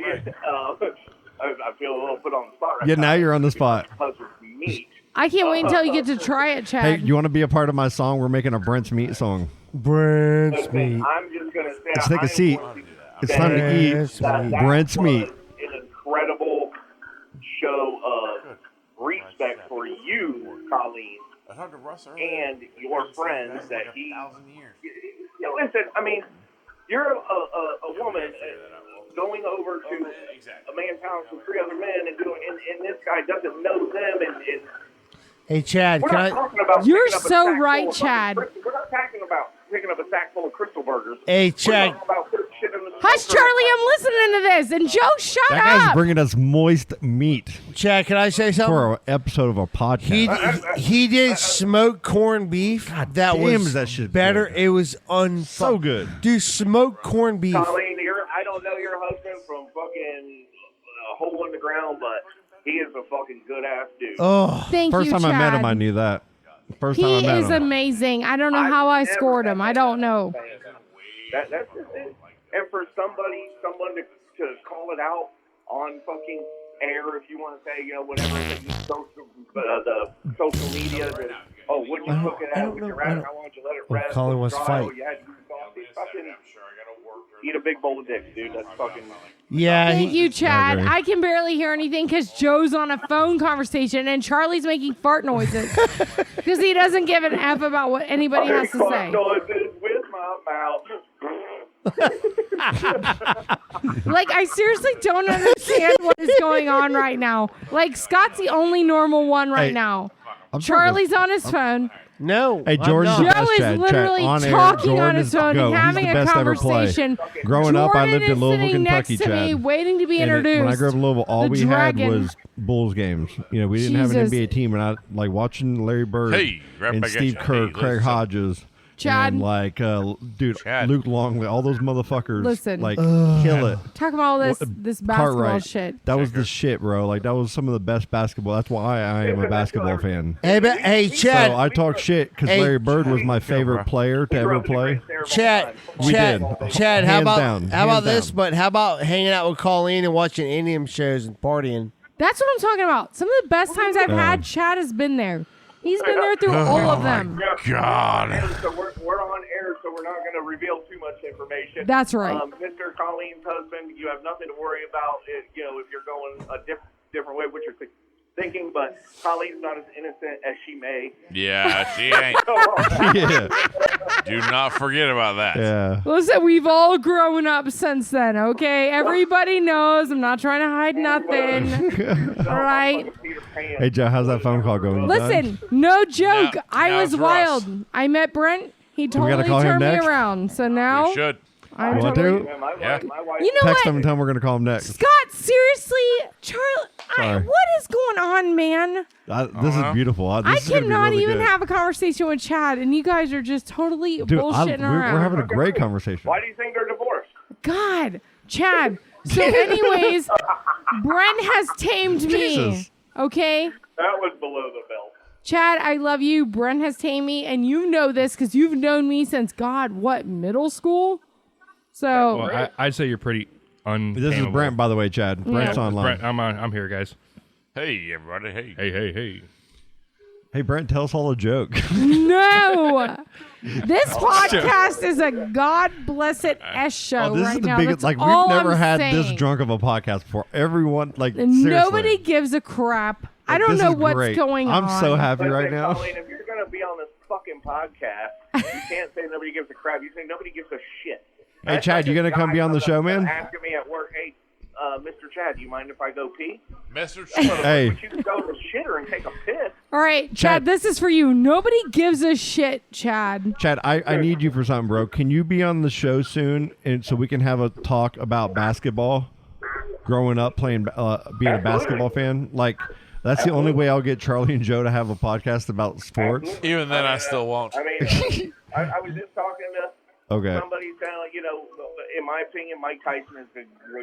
I feel a little put on the spot right Yeah, now. now you're on the spot. Husband's meat. I can't wait until you get to try it, Hey, Chad. you want to be a part of my song? We're making a Brent's Meat song. Brent's meat. I'm just gonna say. Let's take a seat. It's time to eat Brent's meat. Brent's meat. An incredible show of respect for you, Colleen, I talked to Russ earlier. and your friends that he. 1,000 years. You know, listen. I mean, you're a woman going over to a man's house with 3 other men and doing, and this guy doesn't know them, and Hey, Chad, we're can not I? talking about. You're picking up a so sack right, full of Chad. fucking We're not talking about picking up a sack full of Crystal Burgers. Hey, We're Chad. talking about putting shit in the Hush, smoker. Charlie, I'm listening to this. And Joe, shut That guy's up. bringing us moist meat Chad, can I say something? for an episode of a podcast. He did smoked corned beef. That damn, was is that shit better. good. It was So good. Dude, smoked corned beef. Colleen, I don't know your husband from fucking a hole in the ground, but he is a fucking good ass dude. Oh, Thank First you, time Chad. I met him, I knew that. First time I He met is him. amazing. I don't know how I scored him. I don't know. That's just it. And for someone to call it out on fucking air, if you want to say, whatever, the social media, that, when you cook it out, how long did you let it rest? Colin wants to fight. You had to fucking eat a big bowl of dicks, dude. That's fucking. yeah. Thank you, Chad. agree. I can barely hear anything because Joe's on a phone conversation and Charlie's making fart noises because he doesn't give an F about what anybody has to say. Noises with my mouth. Like, I seriously don't understand what is going on right now. Like, Scott's the only normal one right Hey, now. I'm Charlie's on his phone. No. Hey, I'm Jordan's the not. Joe best, is Chad. literally Chad, on air, talking on Jordan his is phone go. and He's having the a best to ever play. conversation. Growing up, I Jordan lived in is Louisville, sitting Kentucky, next to me, Chad. waiting to be And introduced. when I grew up in Louisville, all The we dragon. had was Bulls games. We didn't have an Jesus. NBA team, and I like watching Larry Bird Hey, right and back at Steve you. Kerr, Hey, Craig listen. Hodges, Chad. and dude, Chad. Luke Longley, all those motherfuckers, Listen. kill it. Talk about all this What- this basketball Cartwright. shit. That was the shit, bro. Like that was some of the best basketball. That's why I am a basketball fan. Hey, Chad. So I talk shit because Hey. Larry Bird was my favorite player to ever play. Chad, We Chad, did. Chad, how Hands about down. how about Hands this? down. But how about hanging out with Colleen and watching Indian shows and partying? That's what I'm talking about. Some of the best times I've had, Chad has been there. He's been there through all of them. God. And so we're on air, so we're not going to reveal too much information. That's right. Mr. Colleen's husband, you have nothing to worry about. If you're going a different way, what you're thinking. thinking, but Colleen's not as innocent as she may. Yeah, she ain't. Yeah. Do not forget about that. Yeah. Listen, we've all grown up since then, okay? Everybody knows. I'm not trying to hide nothing. All right? Hey, Joe, how's that phone call going? You done? Listen, no joke. Now- I now was it's Ross. wild. I met Brent. He gotta totally call him turned me next? around. So now You should. I'm Want totally. to? Yeah. You know Text what? him and tell him we're going to call him next. Scott, seriously, Charlie, Sorry. what is going on, man? This is beautiful. I This is gonna be cannot really even good. have a conversation with Chad, and you guys are just totally Dude, bullshitting around. we're having a great conversation. Why do you think they're divorced? God, Chad. So, anyways, Brent has tamed me. Jesus. Okay, That was below the belt. Chad, I love you. Brent has tamed me, and you know this because you've known me since middle school. So, Well, I'd say you're pretty untamable. This is Brent, by the way, Chad. Brent's online. Brent, I'm here, guys. Hey, everybody. Hey. Hey. Hey, Brent, tell us all a joke. no, this podcast is a God blessed S show This right is the now. biggest. That's Like, all we've never I'm had saying. this drunk of a podcast before. Everyone, like, Nobody seriously. gives a crap. I don't This know is what's great. going on. I'm so happy But right now. Colleen, if you're going to be on this fucking podcast, you can't say nobody gives a crap. You say nobody gives a shit. Hey, That's Chad, like you a gonna come guy be on the comes show, up man? Asking me at work, hey, Mr. Chad, do you mind if I go pee? Mr. Hey. But you can go to the shitter and take a piss. All right, Chad, Chad. this is for you. Nobody gives a shit, Chad. Chad, I need you for something, bro. Can you be on the show soon, and so we can have a talk about basketball? Growing up, being a basketball fan, like that's the only way I'll get Charlie and Joe to have a podcast about sports. Even then, I still won't. I mean, I was just talking to Okay. somebody saying, like, in my opinion, Mike Tyson is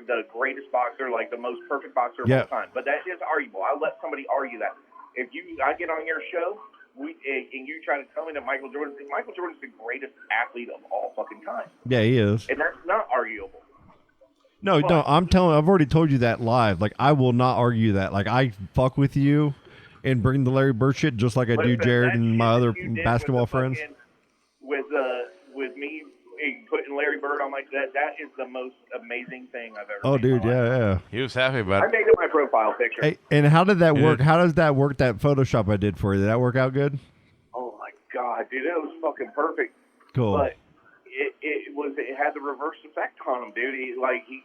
the greatest boxer, like the most perfect boxer of Yeah. all time. But that is arguable. I'll let somebody argue that. If I get on your show, and you try to tell me that Michael Jordan's the greatest athlete of all fucking time, Yeah, he is. and that's not arguable. No, I've already told you that live. Like, I will not argue that. Like, I fuck with you and bring the Larry Bird shit just like I do Listen, Jared that and shit my other that you did basketball with the friends. fucking- with me putting Larry Bird on that is the most amazing thing I've ever Oh, seen in dude, my life. yeah. He was happy about I it. made it my profile picture. Hey, and how did that work? Dude. How does that work? That Photoshop I did for you, did that work out good? Oh my god, dude, it was fucking perfect. Cool. But it had the reverse effect on him, dude. He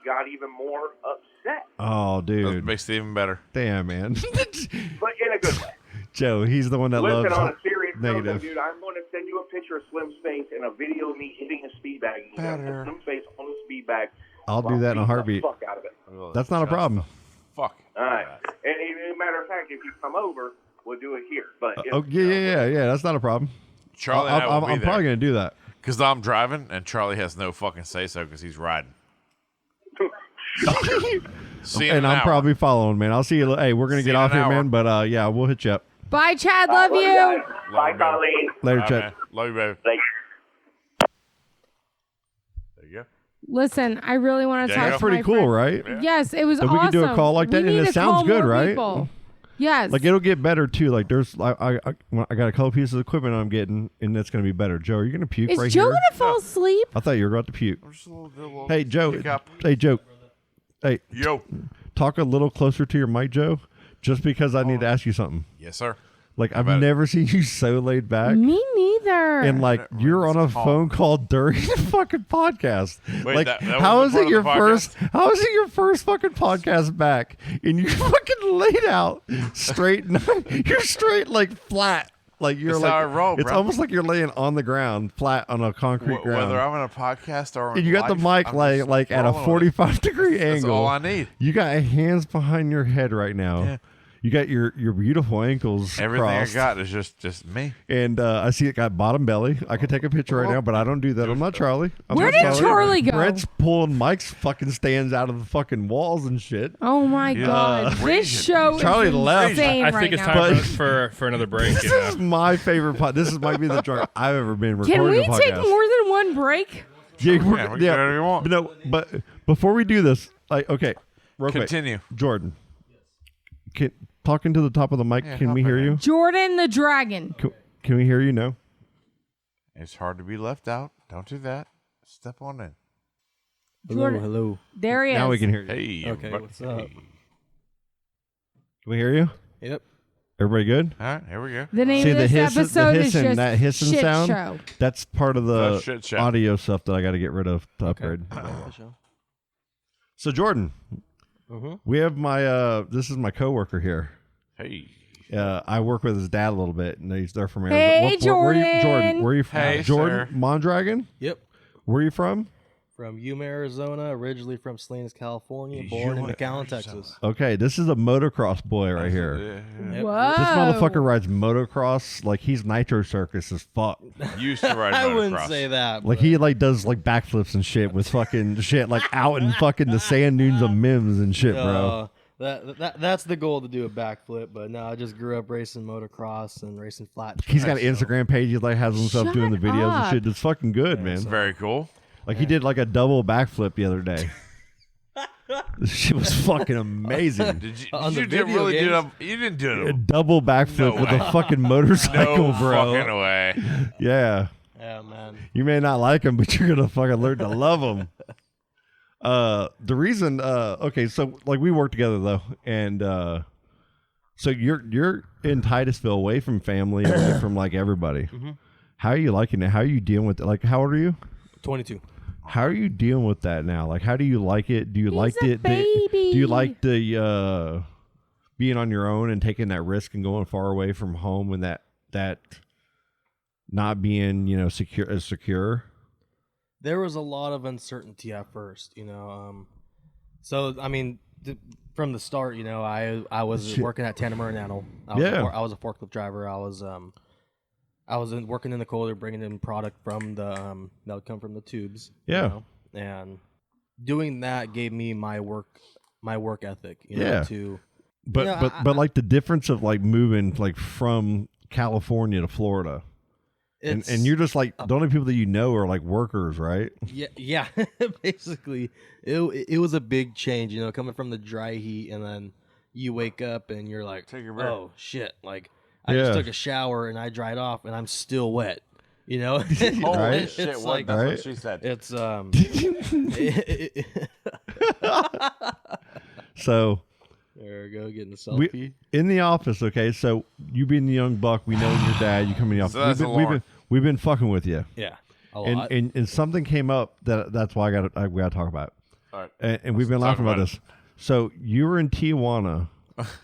got even more upset, Oh, That dude. makes it even better. Damn, man. but in a good way. Joe, he's the one that Listen, loves on a serious note, though, negative. dude, I'm going to send you a picture of Slim's face and a video of me hitting a speed bag. You have Better. Slim's face on the speed bag. I'll while do that in a beating the heartbeat. Fuck out of it. That's not a problem. Fuck. All right. And as a matter of fact, if you come over, we'll do it here. But Oh, yeah. That's not a problem. Charlie and I will I'm be probably there. going to do that. Because I'm driving, and Charlie has no fucking say-so because he's riding. See you in And an I'm hour. probably following, man. I'll see you. Hey, we're going to See get you in off an here, hour. man. But yeah, we'll hit you up. Bye, Chad. Love you. Bye, Love you, baby. Colleen. Later, All right, Chet. man. Love you, baby. Thanks. There you go. Listen, I really want to Yeah, talk. that's to Pretty my cool, friend. right? Yes, it was So awesome. we can do a call like that, We and need it to sounds call good, more right? people. Yes. Like, it'll get better, too. Like, there's, I got a couple pieces of equipment I'm getting, and it's going to be better. Joe, are you going to puke Is right Joe here? gonna fall asleep? I thought you were about to puke. Just a little Hey, Joe. hiccup. Hey, Joe. Hey, Yo. talk a little closer to your mic, Joe, just because I need to ask you something. Yes, sir. Like, How I've about it? never seen you so laid back. Me neither. And like you're on a Calm. phone call during the fucking podcast. Wait, like that how was is in it your front of the first? How is it your first fucking podcast back? And you fucking laid out straight. You're straight like flat. Like you're That's like how I roll, it's bro. almost like you're laying on the ground, flat on a concrete ground. Whether I'm in a podcast or and you got the life, mic I'm just like at a rolling with it. 45-degree That's angle. all I need. You got hands behind your head right now. Yeah. You got your beautiful ankles Everything crossed. I got is just me. And I see it got bottom belly. I could take a picture right now, but I don't do that. I'm not Charlie. I'm Where not did Charlie go? Brett's pulling Mike's fucking stands out of the fucking walls and shit. Oh my God! This Region. show Charlie is left. insane I right think it's now. time But- for another break. This is my favorite pod. This might be the drunk I've ever been Can recording we a podcast. take more than one break? Yeah, Yeah, we can do whatever you want. But no, but before we do this, like, okay, real Continue. quick, Jordan, talking to the top of the mic. Yeah, Can hop we in hear there. you? Jordan the Dragon. Can we hear you? No. It's hard to be left out. Don't do that. Step on in. Jordan. Hello. There he is. Now we can hear you. Hey. Okay, everybody. what's up? Can we hear you? Yep. Everybody good? All right, here we go. The name See of the this episode is hissing, just that hissing shit sound. show. That's part of the shit show. audio stuff that I got to get rid of to upgrade. So Jordan, we have my this is my coworker here. Hey. I work with his dad a little bit, and he's there from Hey, Arizona. Where are you, Jordan. Jordan, where are you from? Hey, Jordan sir. Mondragon. Yep. Where are you from? From Yuma, Arizona, originally from Salinas, California, born in Yuma, McAllen, Arizona. Texas. Okay, this is a motocross boy right here. Yep. Whoa. This motherfucker rides motocross like he's Nitro Circus as fuck. Used to ride I wouldn't motocross. say that. Like but- he like does like backflips and shit with fucking shit like out in fucking the sand dunes of Mims and shit, bro. That's the goal, to do a backflip, but no, I just grew up racing motocross and racing flat. He's got an tracks, so- Instagram page. He like has himself Shut doing the videos and up. shit. It's fucking good, man. Very cool. Like he did like a double backflip the other day. This shit was fucking amazing. Did you, On the you didn't video really do games? it? You didn't do A it. double backflip No with way. a fucking motorcycle, No bro. fucking way. Yeah. Yeah, man. You may not like him, but you're gonna fucking learn to love him. The reason, okay, so like we work together though, and so you're in Titusville, away from family, away from like everybody. Mm-hmm. How are you liking it? How are you dealing with it? Like, how old are you? 22. How are you dealing with that now? Like, how do you like it? Do you like a it? baby. Do you like the being on your own and taking that risk and going far away from home and that not being secure? There was a lot of uncertainty at first, So I mean, from the start, I was working at Tandem Aeronautic. I was a forklift driver. I was working in the cooler, bringing in product from the that would come from the tubes. Yeah. And doing that gave me my work ethic. Yeah. To But but like the difference of like moving like from California to Florida. And you're just like the only people that you know are like workers, right? Yeah. Basically, it was a big change, coming from the dry heat, and then you wake up and you're like, oh shit, like I just took a shower and I dried off and I'm still wet, Holy Right? shit! It's What? like- That's Right? what she said. It's So there we go, getting a we selfie. in the office, okay. So you being the young buck, we know your dad. You come in the office. So that's we've been fucking with you, Yeah, a lot. and something came up that's why we got to talk about. All right. And we've been Let's laughing talk about about this. So you were in Tijuana,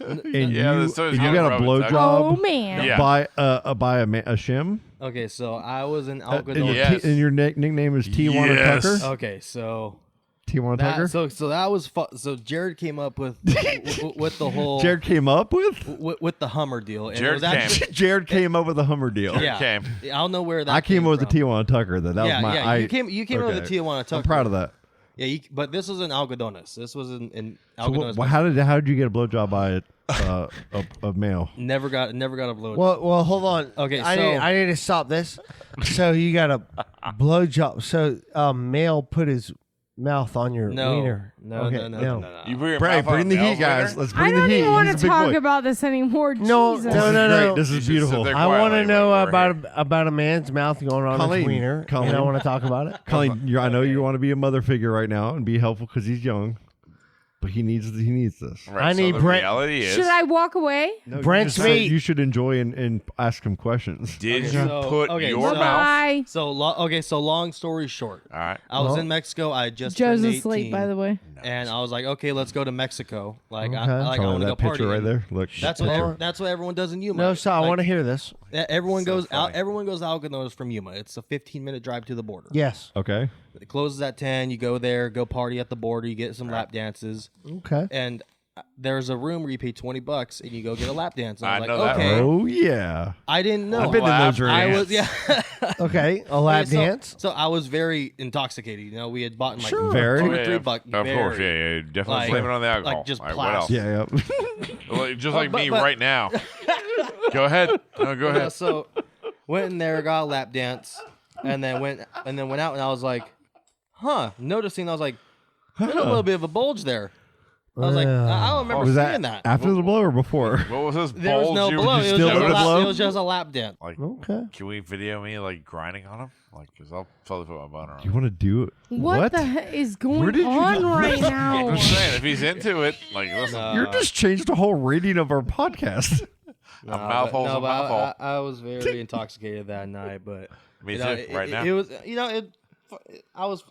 and Yeah, so it's you getting got a rubbed. blowjob Oh man. Yeah. by a shim. Okay, so I was in And Algodón. your, Yes. and your nickname is Tijuana Yes. Tucker. Okay, so Tijuana Tucker. so that was so Jared came up with with the whole Jared came up with. with the Hummer deal. And Jared it was actually, Jared came up with a Hummer deal. yeah, came. I don't know where that I came up with from. the Tijuana Tucker. That Yeah, was my. yeah. You came up with okay. the Tijuana Tucker. I'm proud of that. Yeah, but this was in Algodones. This was in So Algodones. how did you get a blowjob by a male? Never got a blow. Well, hold on. Okay, I need to stop this. So you got a blowjob. So male put his mouth on your no, wiener. no, Okay, no. You put your Brave, mouth on bring the a heat, male's guys. wiener? Let's I bring the don't heat. even want He's to a big talk boy. about this anymore. No, Jesus. no, no, Great. no. This is You should beautiful. sit there I want to quietly know when we're here. about a man's mouth going on Colleen, his wiener. Colleen. And I want to talk about it. Colleen, I know you want to be a mother figure right now and be helpful because he's young, but he needs this. Right, I so need the Brent- reality is, Should I walk away? No, Brent's you just said meat. You should enjoy and ask him questions. did Okay, you so- put okay, your so- mouth? Bye. So long story short, All right. I was Well- in Mexico. I just Joe's turned 18, asleep, by the way. and I was like, okay, let's go to Mexico. Like, Okay. I Oh, want to go that picture party. right And there. Look, That's what everyone does in Yuma. No, so I Like, want to hear this. Everyone So goes out. funny. Everyone goes to Algodones from Yuma. It's a 15-minute drive to the border. Yes. Okay. It closes at 10. You go there, go party at the border. You get some lap dances, Okay. and there's a room where you pay $20 and you go get a lap dance. And I was I like, know that okay, Oh yeah. I didn't know. I've been in those I rooms. was yeah. Okay. A lap Okay, so- dance. So I was very intoxicated. We had bought like Sure. Very. $2 Oh, or yeah, $3. Of course, yeah. Definitely Like- blaming on the alcohol. like just All right, what else? plastic. Yeah. Like, just like but- me but- right now. Go ahead. No, go Yeah, ahead. so went in there, got a lap dance, and then went out, and I was like, noticing. I was like, there's a little bit of a bulge there. I was like, I don't remember Was seeing that that. after the blow or before? What was this? There was bulge no you blow. just It was, still just with a the blow? it was just a lap dance. Like, Okay. can we video me like grinding on him? Like, cause I'll probably put my boner on You him. want to do it? What the heck is Where going did you on go? right now? I'm just saying, if he's into it, like, listen, You just changed the whole rating of our podcast. a mouth hole's a but mouth hole. I was very intoxicated that night, but Me you too. know, Right now. it was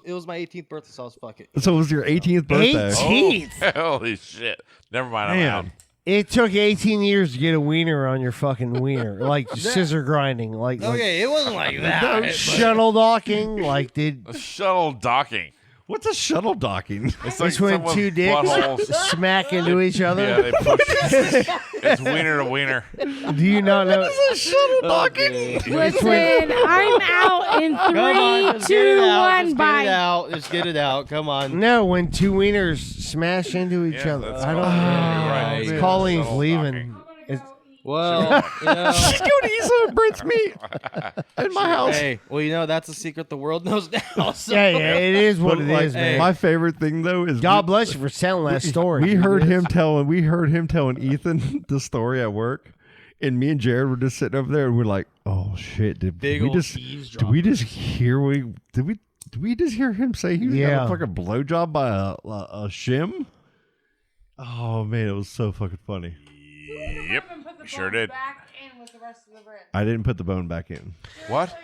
it was my 18th birthday, so I was fuck it. So it was your 18th birthday. 18th. Holy shit! Never mind. I'm out. Man. It took 18 years to get a wiener on your fucking wiener, like scissor grinding, like Okay, it wasn't like that. but- shuttle docking, like did A shuttle docking. What's a shuttle docking? It's like it's when someone's two dicks buttholes. smack into each other. Yeah, they push. It's wiener to wiener. Do you not know? shuttle Okay. Listen, I'm out in Come on, 3, just get it 2, out. 1, Just get it bye. out. Just get it out. Come on. No, when two wieners smash into each Yeah, other. that's I don't called- know. yeah, you're right. It's Colleen's Shuttle leaving. docking. Well, you know. Let's go to eat some Brent's meat in my house. Hey, well, you know that's a secret the world knows now. So. Yeah, yeah, it is what But, it is, like, man. my favorite thing though is God bless you for telling that story. We heard him telling Ethan the story at work, and me and Jared were just sitting over there, and we're like, "Oh shit! Did Big we old just eavesdropping. did we just hear him say he was Yeah. having a fucking blowjob by a shim?" Oh man, it was so fucking funny. Yep, sure did. I didn't put the bone back in. What?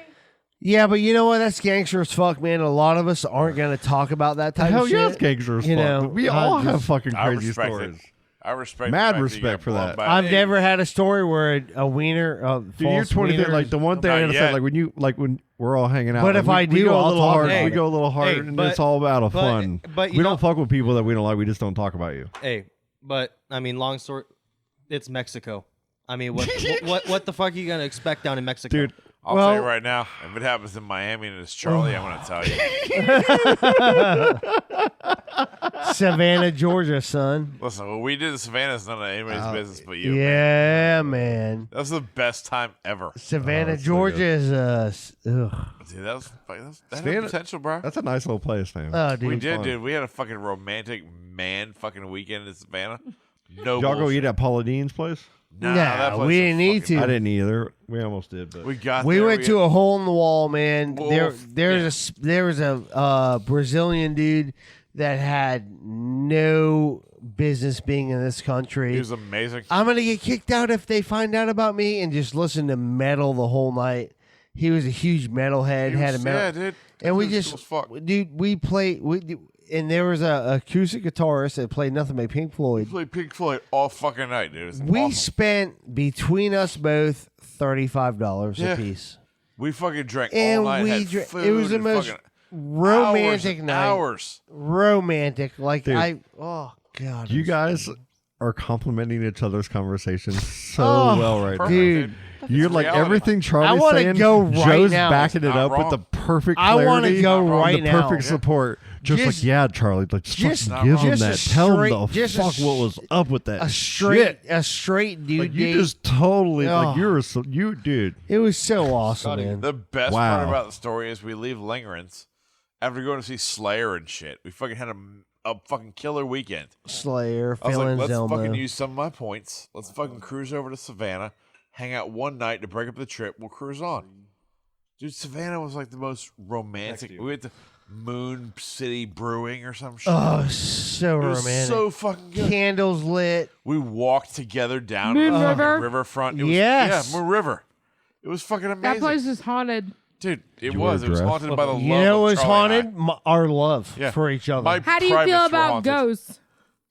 Yeah, but you know what? That's gangster as fuck, man. A lot of us aren't going to talk about that type Hell of yeah, shit. it's gangster as You fuck. know, but we I all just- have fucking I crazy respect stories. it. I respect. Mad the fact that you respect got for blown that. by I've an never had a story where a wiener, Dude, you're false 23. wiener, Like the one thing Not I gotta say, yet. like when we're all hanging out. But like, if I we do, go a I'll little talk hard. about We it. go a little hard, Hey, and but- it's all about a but- fun. but you we know- don't fuck with people that we don't like. We just don't talk about you. Hey, but I mean, long story. It's Mexico. I mean, what the fuck are you gonna expect down in Mexico, Dude, I'll Well- tell you right now, if it happens in Miami and it's Charlie, I'm going to tell you. Savannah, Georgia, son. Listen, what we did in Savannah is none of anybody's business but you. Yeah, man. That was the best time ever. Savannah, that's so Georgia is ugh. Dude, that had Savannah- potential, bro. That's a nice little place, man. Oh, dude. We did, fun. dude. We had a fucking romantic man fucking weekend in Savannah. No Y'all go bullshit. eat at Paula Dean's place? Nah, Nah, that place we is didn't need fucking- to. I didn't either. We almost did, but We got We there, went to had- a hole in the wall, man. There yeah. was a Brazilian dude that had no business being in this country. It was amazing. I'm gonna get kicked out if they find out about me and just listen to metal the whole night. He was a huge metalhead, had a metal, yeah, dude. and we That dude's just, cool as fuck. dude, we played. And there was a acoustic guitarist that played nothing but Pink Floyd. We played Pink Floyd all fucking night, dude. It was We awesome. spent between us both $35 Yeah. a piece. We fucking drank all And night. we had drank. food It was the and most fucking romantic hours, night. Hours. Romantic, like Dude. oh god, you guys are complimenting each other's conversations so Oh, well right now. Perfect, dude. You're like reality. everything Charlie's wanna saying. go right Joe's now. backing it Not up wrong. with the perfect I clarity. wanna go and right the now. perfect Yeah. support. Just, Just- like, yeah, Charlie, like just- fucking give him just a that. Tell him the straight- just a fuck what was up with that a shit. straight dude. Like you date. just totally Oh. like you're so you dude. It was so awesome, man. The best Wow. part about the story is we leave Lingerins after going to see Slayer and shit. We fucking had a fucking killer weekend. Slayer, I was Phil like, let's Anselmo. fucking use some of my points. Let's fucking cruise over to Savannah, hang out one night to break up the trip. We'll cruise on. Dude, Savannah was like the most romantic. We went to Moon City Brewing or some shit. Oh, so it was romantic. so fucking good. Candles lit. We walked together down Moon to the fucking River? riverfront. It was, Yes. Yeah, Moon River. It was fucking amazing. That place is haunted. Dude, it you wear was. a It was dress? haunted by the love You know of what was Charlie and haunted? Our love Yeah. for each other. My How do you feel privates were about haunted. ghosts?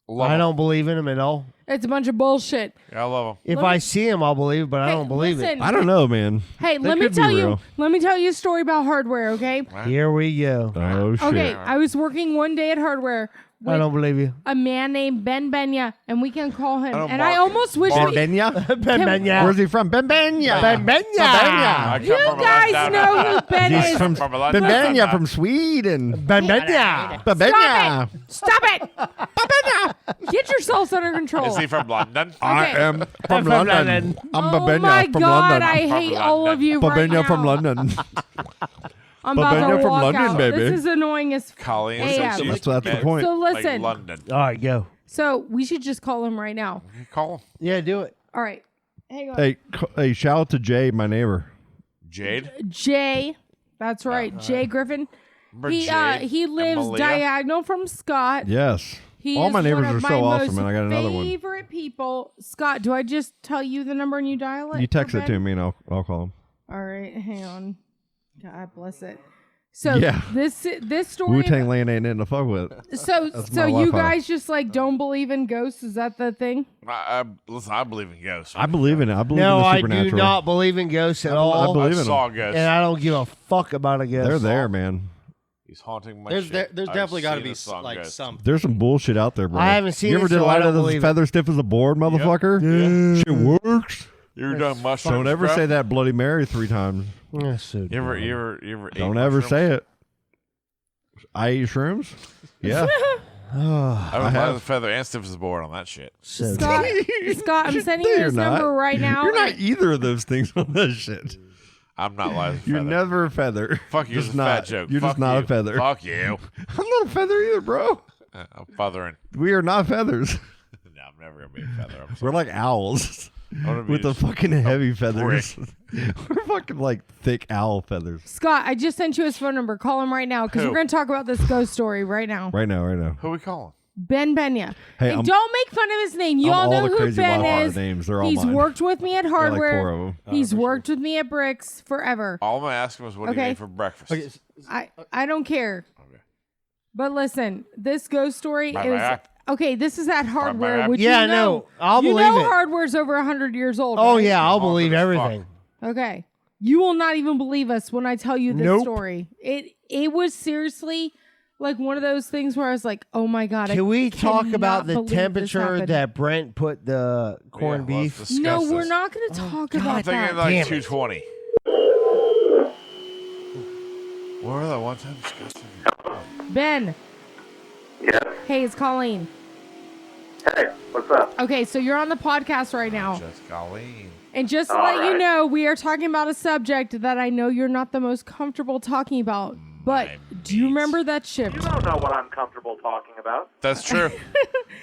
Love I 'em. don't believe in them at all. It's a bunch of bullshit. Yeah, I love them. If Let me- I see them, I'll believe it, but I Hey, don't believe listen. I don't know, man. Hey, They let me could be tell you. real. Let me tell you a story about hardware, okay? it. Here we go. Oh shit. Okay, I was working one day at hardware I with don't believe you. a man named Ben Benya, and we can call him. I know And I Mark- almost wish Mark- we, Benya? Ben Benya. Where's he from? Benya. Ben I Benya. come you from guys London. know who Ben He's is. from London. Benya from Sweden. Ben Benya. Benya. Stop it! Get yourselves under control. Is he from London? I Okay. am from London. I'm Oh Babenya my from God, London. I hate From all of you right Babenya now. from London. I'm about Babenya to from walk London, out. baby. This is annoying as Colleen AM. said she's That's the met point. So like listen. London. All right, go. So we should just call him right now. Call him. Yeah, do it. All right. Hang on. Hey, shout out to Jay, my neighbor. Jade? Jay. That's right. Jay Griffin. He lives Malia? diagonal from Scott. Yes. He All is my neighbors one of are my so most awesome, and I got another one. favorite people. Scott, do I just tell you the number and you dial it? You text it Okay. to me, and I'll call him. All right, hang on. God bless it. So Yeah. this story. Wu-Tang Land ain't nothing to fuck with. So That's so my you Wi-Fi. guys just like don't believe in ghosts? Is that the thing? Listen, I believe in ghosts. I believe in it. I believe No, in the I supernatural. do not believe in ghosts at all. I believe in saw them. ghosts. And I don't give a fuck about a ghost. They're there, man. He's haunting my There's shit. there's I've definitely got to seen be the song like Ghost. some. There's some bullshit out there, bro. I haven't seen You ever it, did so a I lot don't of those believe it. feather stiff as a board, motherfucker? Shit works. You ever done mushrooms? Don't ever bro? say that Bloody Mary 3 times. That's so You ever dumb. ate Don't ever mushrooms? say it. I eat shrooms? Yeah. Oh, I was have. the feather and stiff as a board on that shit. so Scott, Scott, I'm sending you You're his not. number right now. You're not either of those things on that shit. I'm not lying. You're never a feather. Fuck you. Just It's a not. fat joke. You're Fuck just not you. a feather. Fuck you. I'm not a feather either, bro. I'm feathering. We are not feathers. No, I'm never gonna be a feather. I'm We're sorry. like owls I'm gonna be with the just fucking a heavy feathers. brick. We're fucking like thick owl feathers. Scott, I just sent you his phone number. Call him right now because Who? we're going to talk about this ghost story right now. Right now. Who we calling? Ben Pena. Hey, and I'm- don't make fun of his name. You I'm all all know the who crazy Ben wild is. names. They're all He's mine. worked with me at There are like Hardware. 4 of them. He's worked with me at Bricks forever. All I'm gonna ask him is what do you Okay. eat for breakfast? I don't care. Okay. But listen, this ghost story Bye is bye. okay. This is at Hardware, bye. which Yeah, you know, no, I'll you believe know it. Hardware's over 100 years old. Oh right? yeah, I'll Haunted believe as everything. Okay. You will not even believe us when I tell you this Nope. story. It was seriously like one of those things where I was like, "Oh my god!" Can we talk about the believe this temperature happened. that Brent put the corned Yeah, let's beef? discuss No, we're this. not going to talk I'm about thinking that. like Damn it. 220. What were that one time discussing? Ben, Yeah. hey, it's Colleen. Hey, what's up? Okay, so you're on the podcast right now, Just Colleen. and just to All let you right. know, we are talking about a subject that I know you're not the most comfortable talking about. But do you remember that shift? You don't know what I'm comfortable talking about. That's true.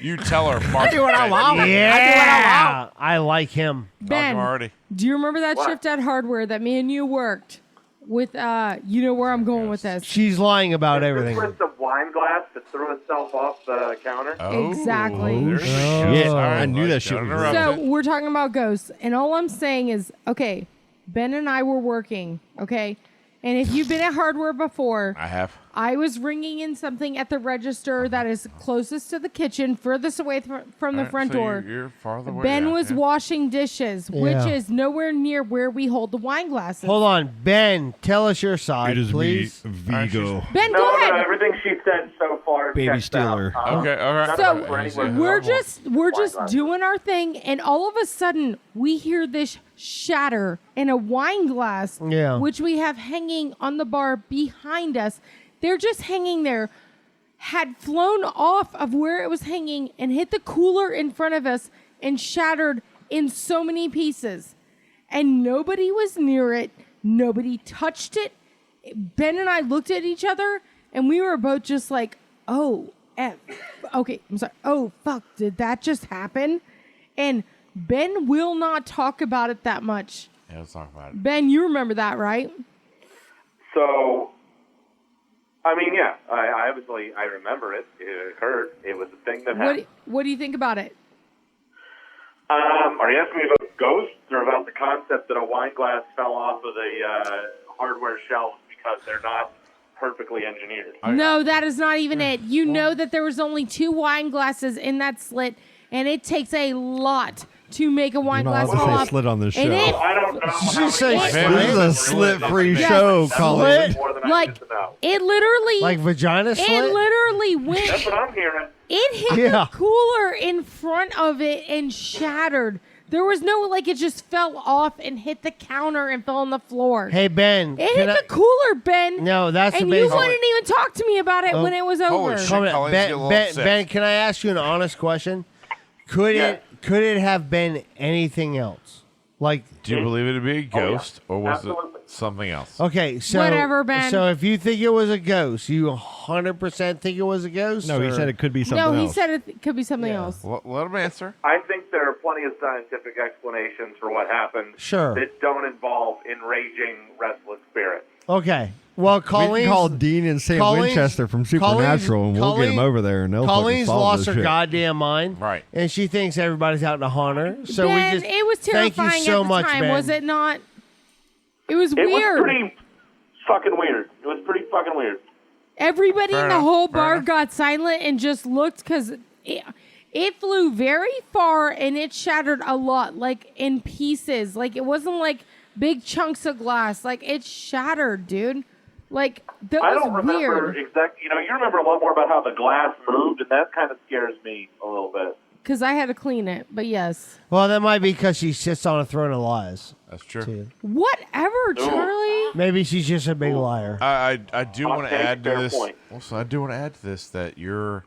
You tell her, Mark. Yeah, I like him. Ben, already. do you remember that What? shift at Hardware that me and you worked with? You know where I'm going with this. She's lying about This everything. was the wine glass that threw itself off the counter. Oh, Exactly. there's the shit. shit. All right, I knew look, that shit don't was interrupt So it. we're talking about ghosts, and all I'm saying is, okay, Ben and I were working, okay, and if you've been at Hardware before, I have. I was ringing in something at the register that is closest to the kitchen, furthest away from the All right, front so door. You're farther away. Ben yeah, was yeah. washing dishes, which Yeah. is nowhere near where we hold the wine glasses. Hold on, Ben. Tell us your side, It is please. me, Vigo. Ben, No, go no, ahead. everything she said so far Baby checks stealer. out. Okay, all right. So, All right, We're hold on. we're Wine just glasses. doing our thing, and all of a sudden we hear this shatter in a wine glass, Yeah. which we have hanging on the bar behind us. They're just hanging there, had flown off of where it was hanging and hit the cooler in front of us and shattered in so many pieces. And nobody was near it. Nobody touched it. Ben and I looked at each other, and we were both just like, oh, F. Okay, I'm sorry. Oh, fuck, did that just happen? And Ben will not talk about it that much. Yeah, let's talk about it. Ben, you remember that, right? So, I mean, yeah, I obviously I remember it. It occurred. It was a thing that happened. What do you think about it? Are you asking me about ghosts or about the concept that a wine glass fell off of the hardware shelves because they're not perfectly engineered? No, that is not even it. You know that there was only 2 wine glasses in that slit, and it takes a lot to make a wine You're not glass allowed fall to say off. slit on this And show. it- I don't know. Did how you say many slit? wine This is a glasses were in slit-free that. show, That's Colin. more than I Like, need to know. it literally, Like vagina it slit? literally went. That's what I'm hearing. It hit Yeah. the cooler in front of it and shattered. There was no, like, it just fell off and hit the counter and fell on the floor. Hey, Ben. It can hit I- the cooler, Ben. No, that's and amazing. you wouldn't even talk to me about it Oh. when it was Holy over. shit. Hold on, Colleen's getting a little upset. Ben, can I ask you an honest question? Could it have been anything else? Like, Do you believe it to be a Oh, yeah. ghost, or was Absolutely. something else. Okay, so Whatever, Ben. So if you think it was a ghost, you 100% think it was a ghost? No, he or- said it could be something No, else. he said it could be something else. Let him answer. I think there are plenty of scientific explanations for what happened Sure. that don't involve enraging, restless spirits. Okay. Well, We Colleen's can call Dean and Sam Colleen's- Winchester from Supernatural, and we'll get them over there, and they'll fucking Colleen's solve lost this her shit. goddamn mind, Right? and she thinks everybody's out to haunt her. So Ben, we just it was thank terrifying you so at the much, time, Ben. was it not? It was It weird. was pretty fucking weird. It was pretty fucking weird. Everybody Fair in the enough, whole fair bar enough. got silent and just looked because it flew very far and it shattered a lot, like in pieces. Like it wasn't like big chunks of glass. Like it shattered, dude. Like that I was don't remember weird. exactly. You remember a lot more about how the glass moved, and that kind of scares me a little bit. Because I had to clean it, but yes. Well, that might be because she sits on a throne of lies. That's true. too. Whatever, Charlie. Maybe she's just a big liar. I do want to take, add to fair this. point. Also, I do want to add to this that your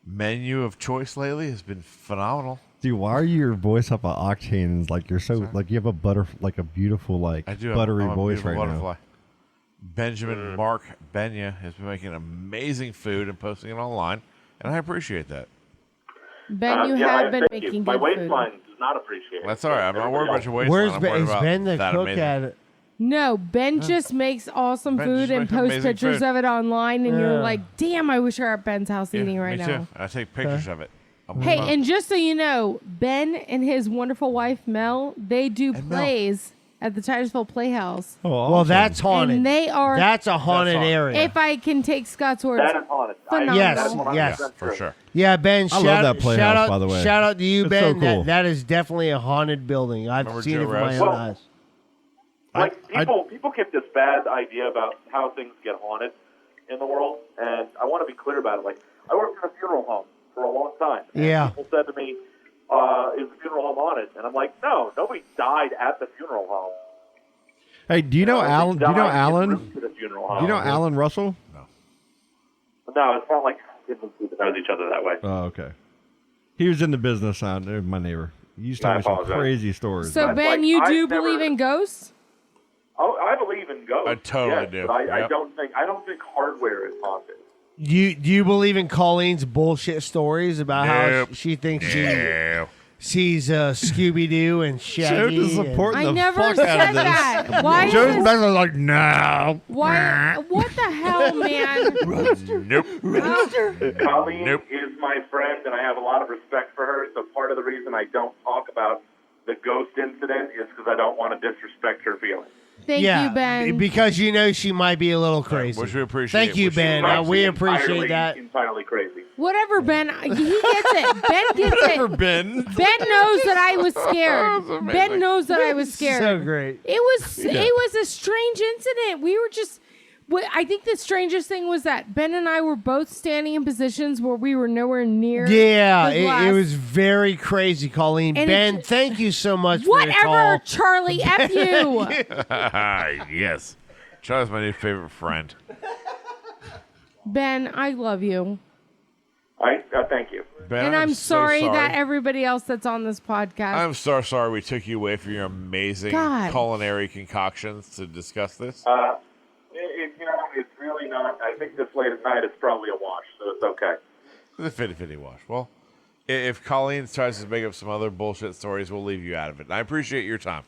menu of choice lately has been phenomenal. Dude, why are your voice up an octane? It's like you're so like you have a beautiful I do. buttery I'm a voice beautiful right butterfly. Benjamin Mark Benya has been making amazing food and posting it online, and I appreciate that. Ben, you have been thank you. making My good food. waistline does not appreciate it. That's all right. I'm not worried about your waistline. Where's I'm Ben? worried Is about Ben the that cook amazing. at it? No, Ben just makes awesome Ben food just and makes posts amazing pictures food. of it online, and you're Yeah. like, damn, I wish I were at Ben's house Yeah, eating right me now. too. I take pictures of it. I'm Hey, fun. and just so you know, Ben and his wonderful wife Mel, they do And Mel. plays at the Titusville Playhouse. Oh, Well, that's haunted. And they are, That's a haunted haunted. area. if I can take Scott's words, That is haunted. phenomenal. Yes, That's 100% yes. for sure. Yeah, Ben. I shout, love that playhouse, shout out, by the way. Shout out to you, It's Ben. so cool. That is definitely a haunted building. I've Remember seen Joe it with my Rouse? own Well, eyes. Like people get this bad idea about how things get haunted in the world, and I want to be clear about it. Like I worked in a funeral home for a long time. And Yeah. People said to me, "Is the funeral home haunted?" And I'm like, "No, nobody died at the funeral home." Hey, do you know Nobody Alan? Do you know died en Alan? route to the funeral Do home. you know Alan Russell? No, it's not like people knows each other that way. Oh, okay. He was in the business on my neighbor. He used to tell I me some apologize. crazy stories. So, But, Ben, like, you I've do never- believe in ghosts? Oh, I believe in ghosts. I totally yes, do. But I Yep. don't think hardware is haunted. Do you believe in Colleen's bullshit stories about how Nope. she thinks Yeah. she's Scooby Doo and Joe Shaggy? is and- supporting I the never fuck said out of this. that. Why is Joe's this- back there like, no. Why? What the hell, man? Nope. Colleen Nope. is my friend, and I have a lot of respect for her. So part of the reason I don't talk about the ghost incident is because I don't want to disrespect her feelings. Thank yeah, you, Ben. because you know she might be a little crazy. Which we appreciate. Thank you, Which Ben. She's We actually appreciate that. Entirely crazy. Whatever, Ben. He gets it. Ben gets it. Ben. Ben knows that I was scared. That was amazing. Ben knows that I was scared. So great. It was a strange incident. We were just. I think the strangest thing was that Ben and I were both standing in positions where we were nowhere near. Yeah, the it glass. was very crazy, Colleen. And Ben, it- thank you so much for your Whatever, call. Charlie. F you. Yes. Charlie's my new favorite friend. Ben, I love you. I thank you. Ben, And I'm so sorry that everybody else that's on this podcast. I'm so sorry we took you away from your amazing God. culinary concoctions to discuss this. It's really not. I think this late at night it's probably a wash, so it's okay. The 50-50 wash. Well, if Colleen tries to make up some other bullshit stories, we'll leave you out of it. And I appreciate your time.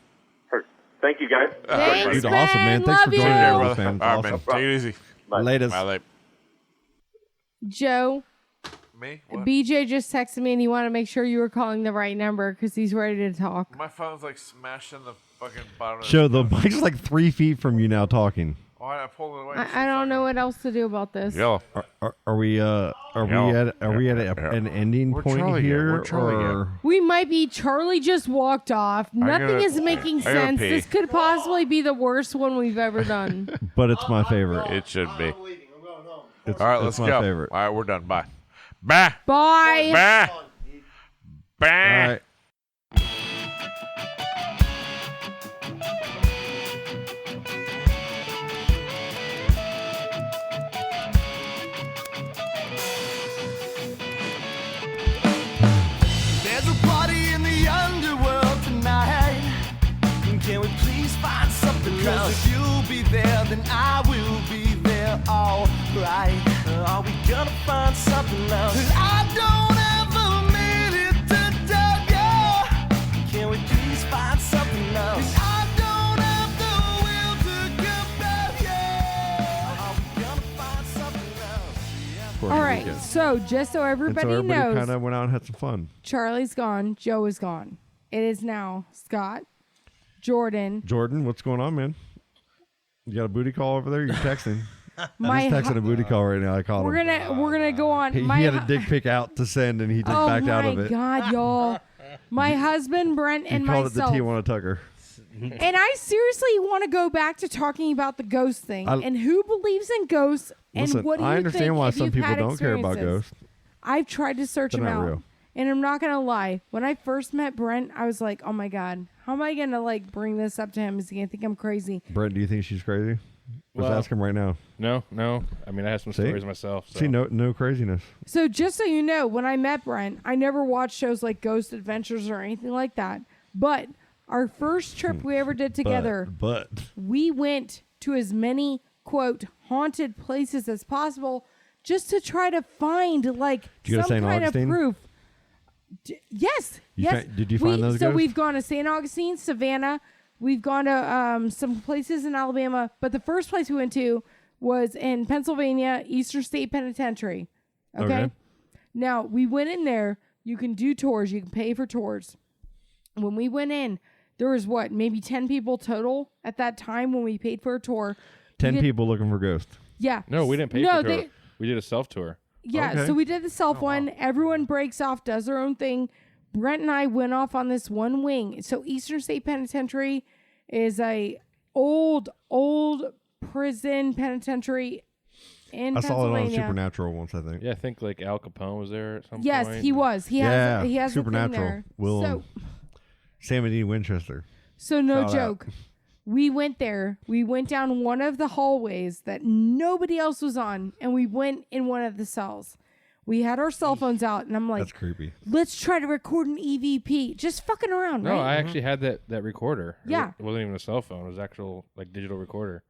Thank you, guys. Thanks, Dude, Ben. awesome, man. Thanks for Love joining you. us, brother. man. All right, Awesome. man. Take it easy. Latest. Bye, late. Joe, Me? What? BJ just texted me and he wanted to make sure you were calling the right number because he's ready to talk. My phone's like smashed in the fucking bottom of Joe, the phone. mic's like 3 feet from you now talking. Oh, I pulled it away. I don't know what else to do about this. Yellow. Are we at an ending Where'd point Charlie go? here, Where'd Charlie go? or We might be. Charlie just walked off. Nothing gotta- is making I gotta sense. pee. This could possibly be the worst one we've ever done. but it's my favorite. It should be. It's, All right, it's let's my go. favorite. All right, we're done. Bye. Bye. Bye. Bye. All Bye. right. There's a party in the underworld tonight. Can we please please find something else? If you'll be there, then I will be there, alright. Are we gonna find something else? I don't ever made it to tell you. Can we please find something else? I don't have the will to compare you. Are we gonna find something else? Of course All we right, can. so just so And everybody, so everybody knows, kind of went out and had some fun. Charlie's gone, Joe is gone. It is now Scott, Jordan, Jordan, what's going on, man? You got a booty call over there? You're texting. my He's texting a booty call right now. I called we're him. gonna go on. He my had a dick pic out to send, and he just oh backed out of my it. god, y'all! My husband Brent He and called myself, it the Tijuana Tucker. and I seriously want to go back to talking about the ghost thing and who believes in ghosts and Listen, what do you I understand think why if some you've people had don't care about experiences. ghosts. I've tried to search They're them not out, real. and I'm not gonna lie. When I first met Brent, I was like, "Oh my god, how am I gonna like bring this up to him? Is he gonna think I'm crazy?" Brent, do you think she's crazy? Let's Well, ask him right now. No. I mean, I have some See? stories myself. So. See, no craziness. So just so you know, when I met Brent, I never watched shows like Ghost Adventures or anything like that. But our first trip we ever did together, But we went to as many, quote, haunted places as possible just to try to find like Did you go to some St. kind Augustine? of proof. Yes. Yes. Did you find those So ghosts? we've gone to St. Augustine, Savannah. We've gone to some places in Alabama. But the first place we went to was in Pennsylvania, Eastern State Penitentiary. Okay. Now, we went in there. You can do tours. You can pay for tours. When we went in, there was what, maybe 10 people total at that time when we paid for a tour. 10 people looking for ghosts. Yeah. No, we didn't pay No, for tour. they- We did a self tour. Yeah, Okay. so we did the self one. Everyone breaks off, does their own thing. Brent and I went off on this one wing. So Eastern State Penitentiary is a old prison penitentiary in I saw it on Pennsylvania. Supernatural once, I think. Yeah, I think like Al Capone was there at some point. Yes, he was. He Yeah, has a thing Supernatural. there. Will So Sam and Dean Winchester. So no Shout out. joke. We went there. We went down one of the hallways that nobody else was on, and we went in one of the cells. We had our cell phones out, and I'm like, That's creepy. let's try to record an EVP. Just fucking around, No, right? I actually had that recorder. Yeah. It wasn't even a cell phone. It was actual like digital recorder.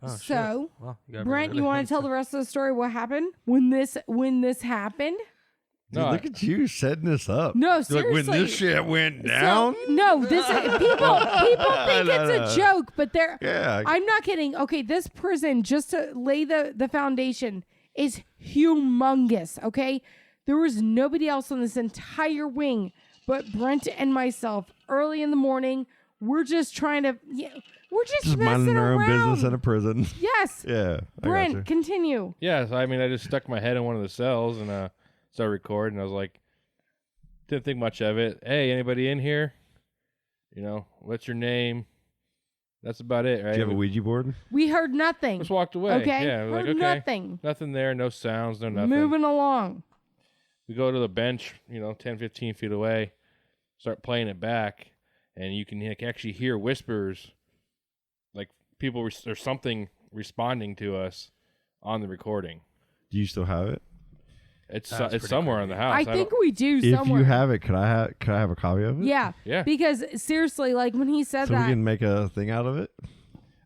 So, Well, you gotta Brent, bring you it want in. to tell the rest of the story? What happened when this happened? Dude, look at you setting this up. No, Like, when seriously. this shit went down. No, this people think it's a joke, but they're. Yeah. I'm not kidding. Okay, this prison, just to lay the foundation, is humongous. Okay, there was nobody else on this entire wing but Brent and myself. Early in the morning, we're just trying to. Yeah, we're just Just messing minding their own around. business in a prison. Yes. Yeah. I Brent, gotcha. continue. Yeah, so I mean, I just stuck my head in one of the cells and started recording. I was like, didn't think much of it. Hey, anybody in here? You know, what's your name? That's about it, right? Do you have a Ouija board? We heard nothing. Just walked away. Okay. Yeah, we're Heard like, okay. nothing. Nothing there, no sounds, no nothing. Moving along. We go to the bench, 10, 15 feet away, start playing it back, and you can actually hear whispers, like people or something responding to us on the recording. Do you still have it? It's That's it's pretty somewhere in the house. I don't- think we do If somewhere. you have it, could I have a copy of it? Yeah. Yeah. Because seriously, like when he said So that, we can make a thing out of it.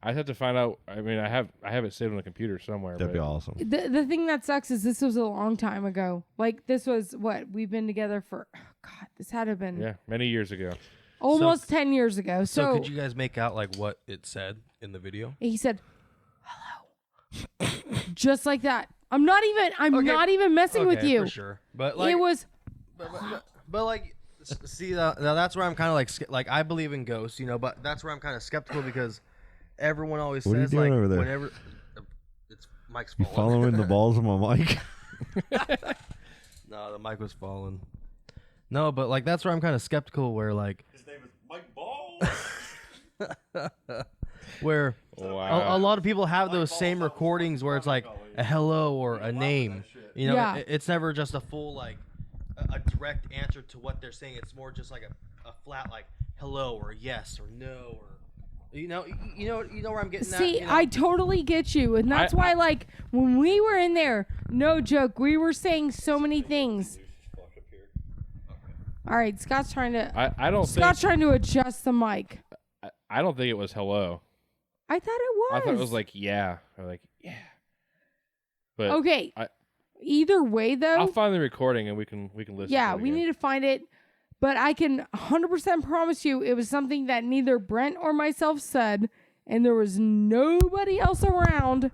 I'd have to find out. I mean, I have it saved on the computer somewhere. That'd be but awesome. the thing that sucks is this was a long time ago. Like this was what we've been together for. Oh God, this had to have been Yeah, many years ago. almost 10 years ago. So So, could you guys make out like what it said in the video? he said, "Hello," just like that. I'm not even messing with Okay, you. for sure. But like It was. But like, see, now that's where I'm kind of like I believe in ghosts, but that's where I'm kind of skeptical because everyone always What are you says doing like over there? whenever it's Mike's You falling. following the balls of my mic? No, the mic was falling. No, but like that's where I'm kind of skeptical. Where like His name is Mike Ball. where Wow. a lot of people have those same recordings where it's like a hello or a name. Yeah. It's never just a full like a direct answer to what they're saying. It's more just like a flat like hello or yes or no or you know where I'm getting See, at. I totally get you, and that's why, like, when we were in there, no joke, we were saying so many things. All right, Scott's trying to. I don't Scott's think trying to adjust the mic. I don't think it was hello. I thought it was. I thought it was like yeah or like yeah. But okay. Either way, though, I'll find the recording and we can listen. Yeah, to it we again. need to find it. But I can 100% promise you, it was something that neither Brent or myself said, and there was nobody else around.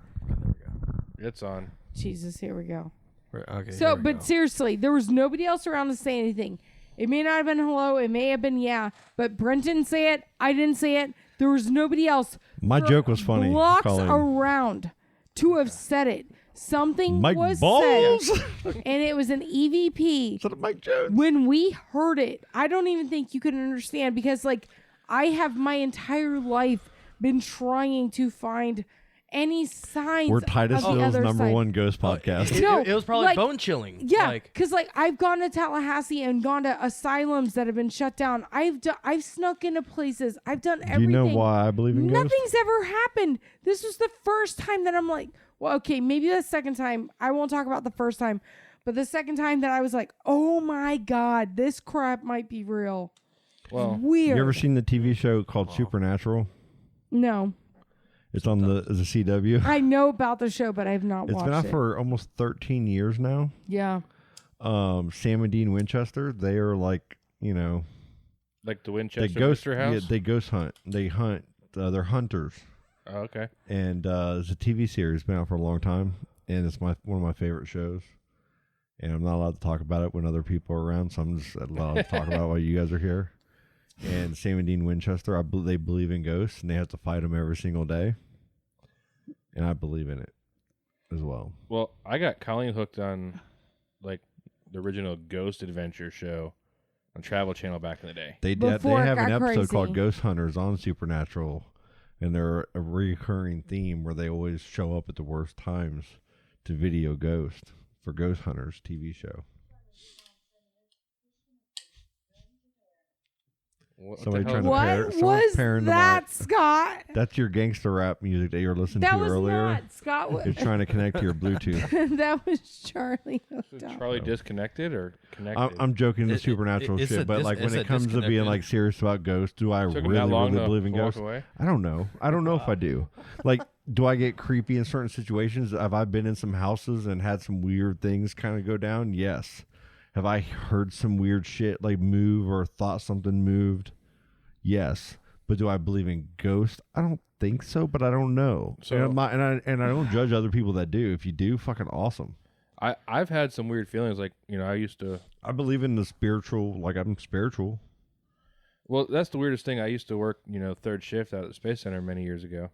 It's on. Jesus, here we go. Okay. So, but seriously, there was nobody else around to say anything. It may not have been hello. It may have been yeah. But Brent didn't say it. I didn't say it. There was nobody else. My joke was funny. Blocks Colleen. around to have said it. Something Mike was Balls. said, and it was an EVP. Son of Mike Jones. When we heard it, I don't even think you could understand because, like, I have my entire life been trying to find any signs. We're Titus of the Hill's other number side. one ghost podcast. It was probably like, bone chilling. Yeah, because like I've gone to Tallahassee and gone to asylums that have been shut down. I've snuck into places. I've done everything. Do you know why I believe in ghosts? Nothing's ever happened. This was the first time that I'm like, well, okay, maybe the second time. I won't talk about the first time, but the second time that I was like, oh my God, this crap might be real. Well, weird. You ever seen the TV show called Supernatural? No. It's on the CW. I know about the show, but I have not It's watched been out it. for almost 13 years now. Yeah. Sam and Dean Winchester, they are like, like the Winchester they ghost, Mystery House. Yeah, they ghost hunt. They hunt. They're hunters. Oh, okay. And it's a TV series, been out for a long time, and it's one of my favorite shows. And I'm not allowed to talk about it when other people are around, so I'm just allowed to talk about it while you guys are here. And Sam and Dean Winchester, they believe in ghosts, and they have to fight them every single day. And I believe in it as well. Well, I got Colleen hooked on like the original Ghost Adventure show on Travel Channel back in the day. They have an episode called Ghost Hunters on Supernatural, and they're a recurring theme where they always show up at the worst times to video ghosts for Ghost Hunters TV show. Somebody trying to pair, What someone's was pairing the that, mic. Scott? That's your gangster rap music that you were listening That to was earlier. not Scott. You're trying to connect to your Bluetooth. That was Charlie. hooked up. Charlie disconnected or connected? I'm joking the supernatural it's shit, a but like when it's it a comes to being disconnected. like serious about ghosts, do I Took him that really long really to believe in walk ghosts? away? I don't know. I don't know if I do. Like, do I get creepy in certain situations? Have I been in some houses and had some weird things kind of go down? Yes. Have I heard some weird shit like move or thought something moved? Yes. But do I believe in ghosts? I don't think so, but I don't know. So- and I don't judge other people that do. If you do, fucking awesome. I've had some weird feelings. Like, I used to. I believe in the spiritual. Like, I'm spiritual. Well, that's the weirdest thing. I used to work, third shift out at the Space Center many years ago.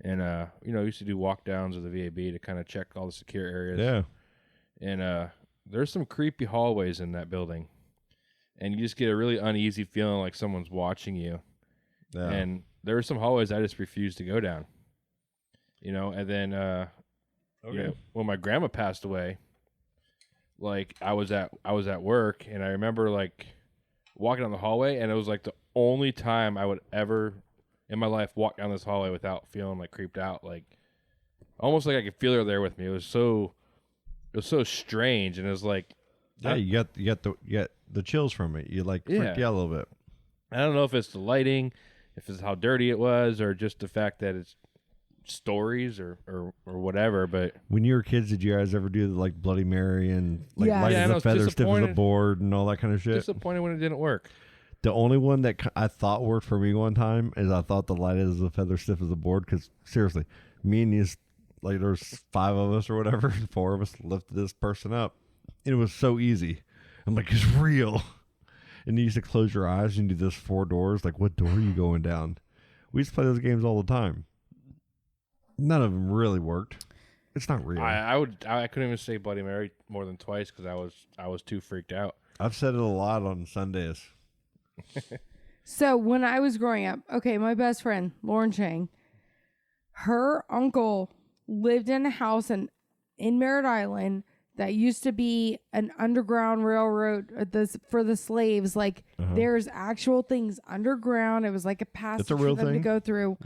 And, I used to do walk downs of the VAB to kind of check all the secure areas. Yeah. And there's some creepy hallways in that building. And you just get a really uneasy feeling like someone's watching you. Yeah. And there were some hallways I just refused to go down. And then when my grandma passed away, like I was at work and I remember like walking down the hallway, and it was like the only time I would ever in my life walk down this hallway without feeling like creeped out, like almost like I could feel her there with me. It was so strange, and it was like you get the chills from it. You like freak out a little bit. I don't know if it's the lighting, if it's how dirty it was, or just the fact that it's stories or whatever. But when you were kids, did you guys ever do like Bloody Mary and like Yes. light Yeah, as and I a was feather, stiff as a disappointed. board, and all that kind of shit? disappointed when it didn't work. The only one that I thought worked for me one time is I thought the light as a feather, stiff as a board. Because seriously, me and these, like, there's 5 of us or whatever, 4 of us lifted this person up. And it was so easy. I'm like, it's real. And you used to close your eyes and do this 4 doors. Like, what door are you going down? We used to play those games all the time. None of them really worked. It's not real. I couldn't even say Bloody Mary more than twice because I was too freaked out. I've said it a lot on Sundays. So when I was growing up, okay, my best friend, Lauren Chang, her uncle lived in a house in Merritt Island that used to be an underground railroad for the slaves. Like there's actual things underground. It was like a passage a real for them to thing? go through.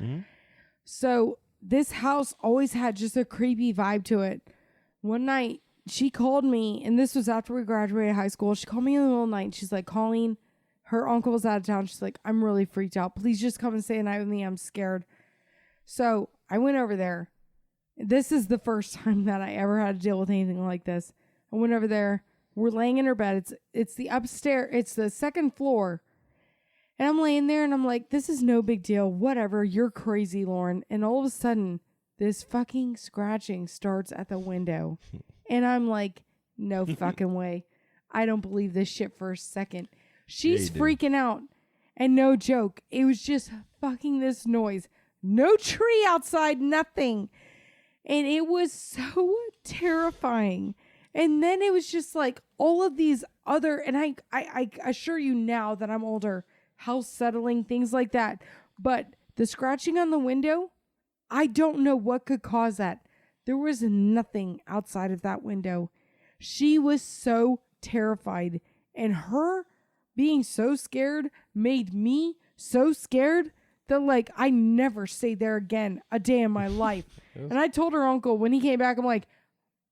So this house always had just a creepy vibe to it. One night she called me, and this was after we graduated high school. She called me in the middle of the night. And she's like, Colleen, her uncle was out of town. She's like, I'm really freaked out. Please just come and stay the night with me. I'm scared. So I went over there. This is the first time that I ever had to deal with anything like this. I went over there. We're laying in her bed. It's the upstairs. It's the second floor. And I'm laying there and I'm like, this is no big deal. Whatever. You're crazy, Lauren. And all of a sudden, this fucking scratching starts at the window. And I'm like, no fucking way. I don't believe this shit for a second. She's freaking out. And no joke. It was just fucking this noise. No tree outside, nothing. And it was so terrifying. And then it was just like all of these other, and I assure you now that I'm older, house settling, things like that. But the scratching on the window, I don't know what could cause that. There was nothing outside of that window. She was so terrified. And her being so scared made me so scared that, like, I never stayed there again a day in my life. And I told her uncle when he came back, I'm like,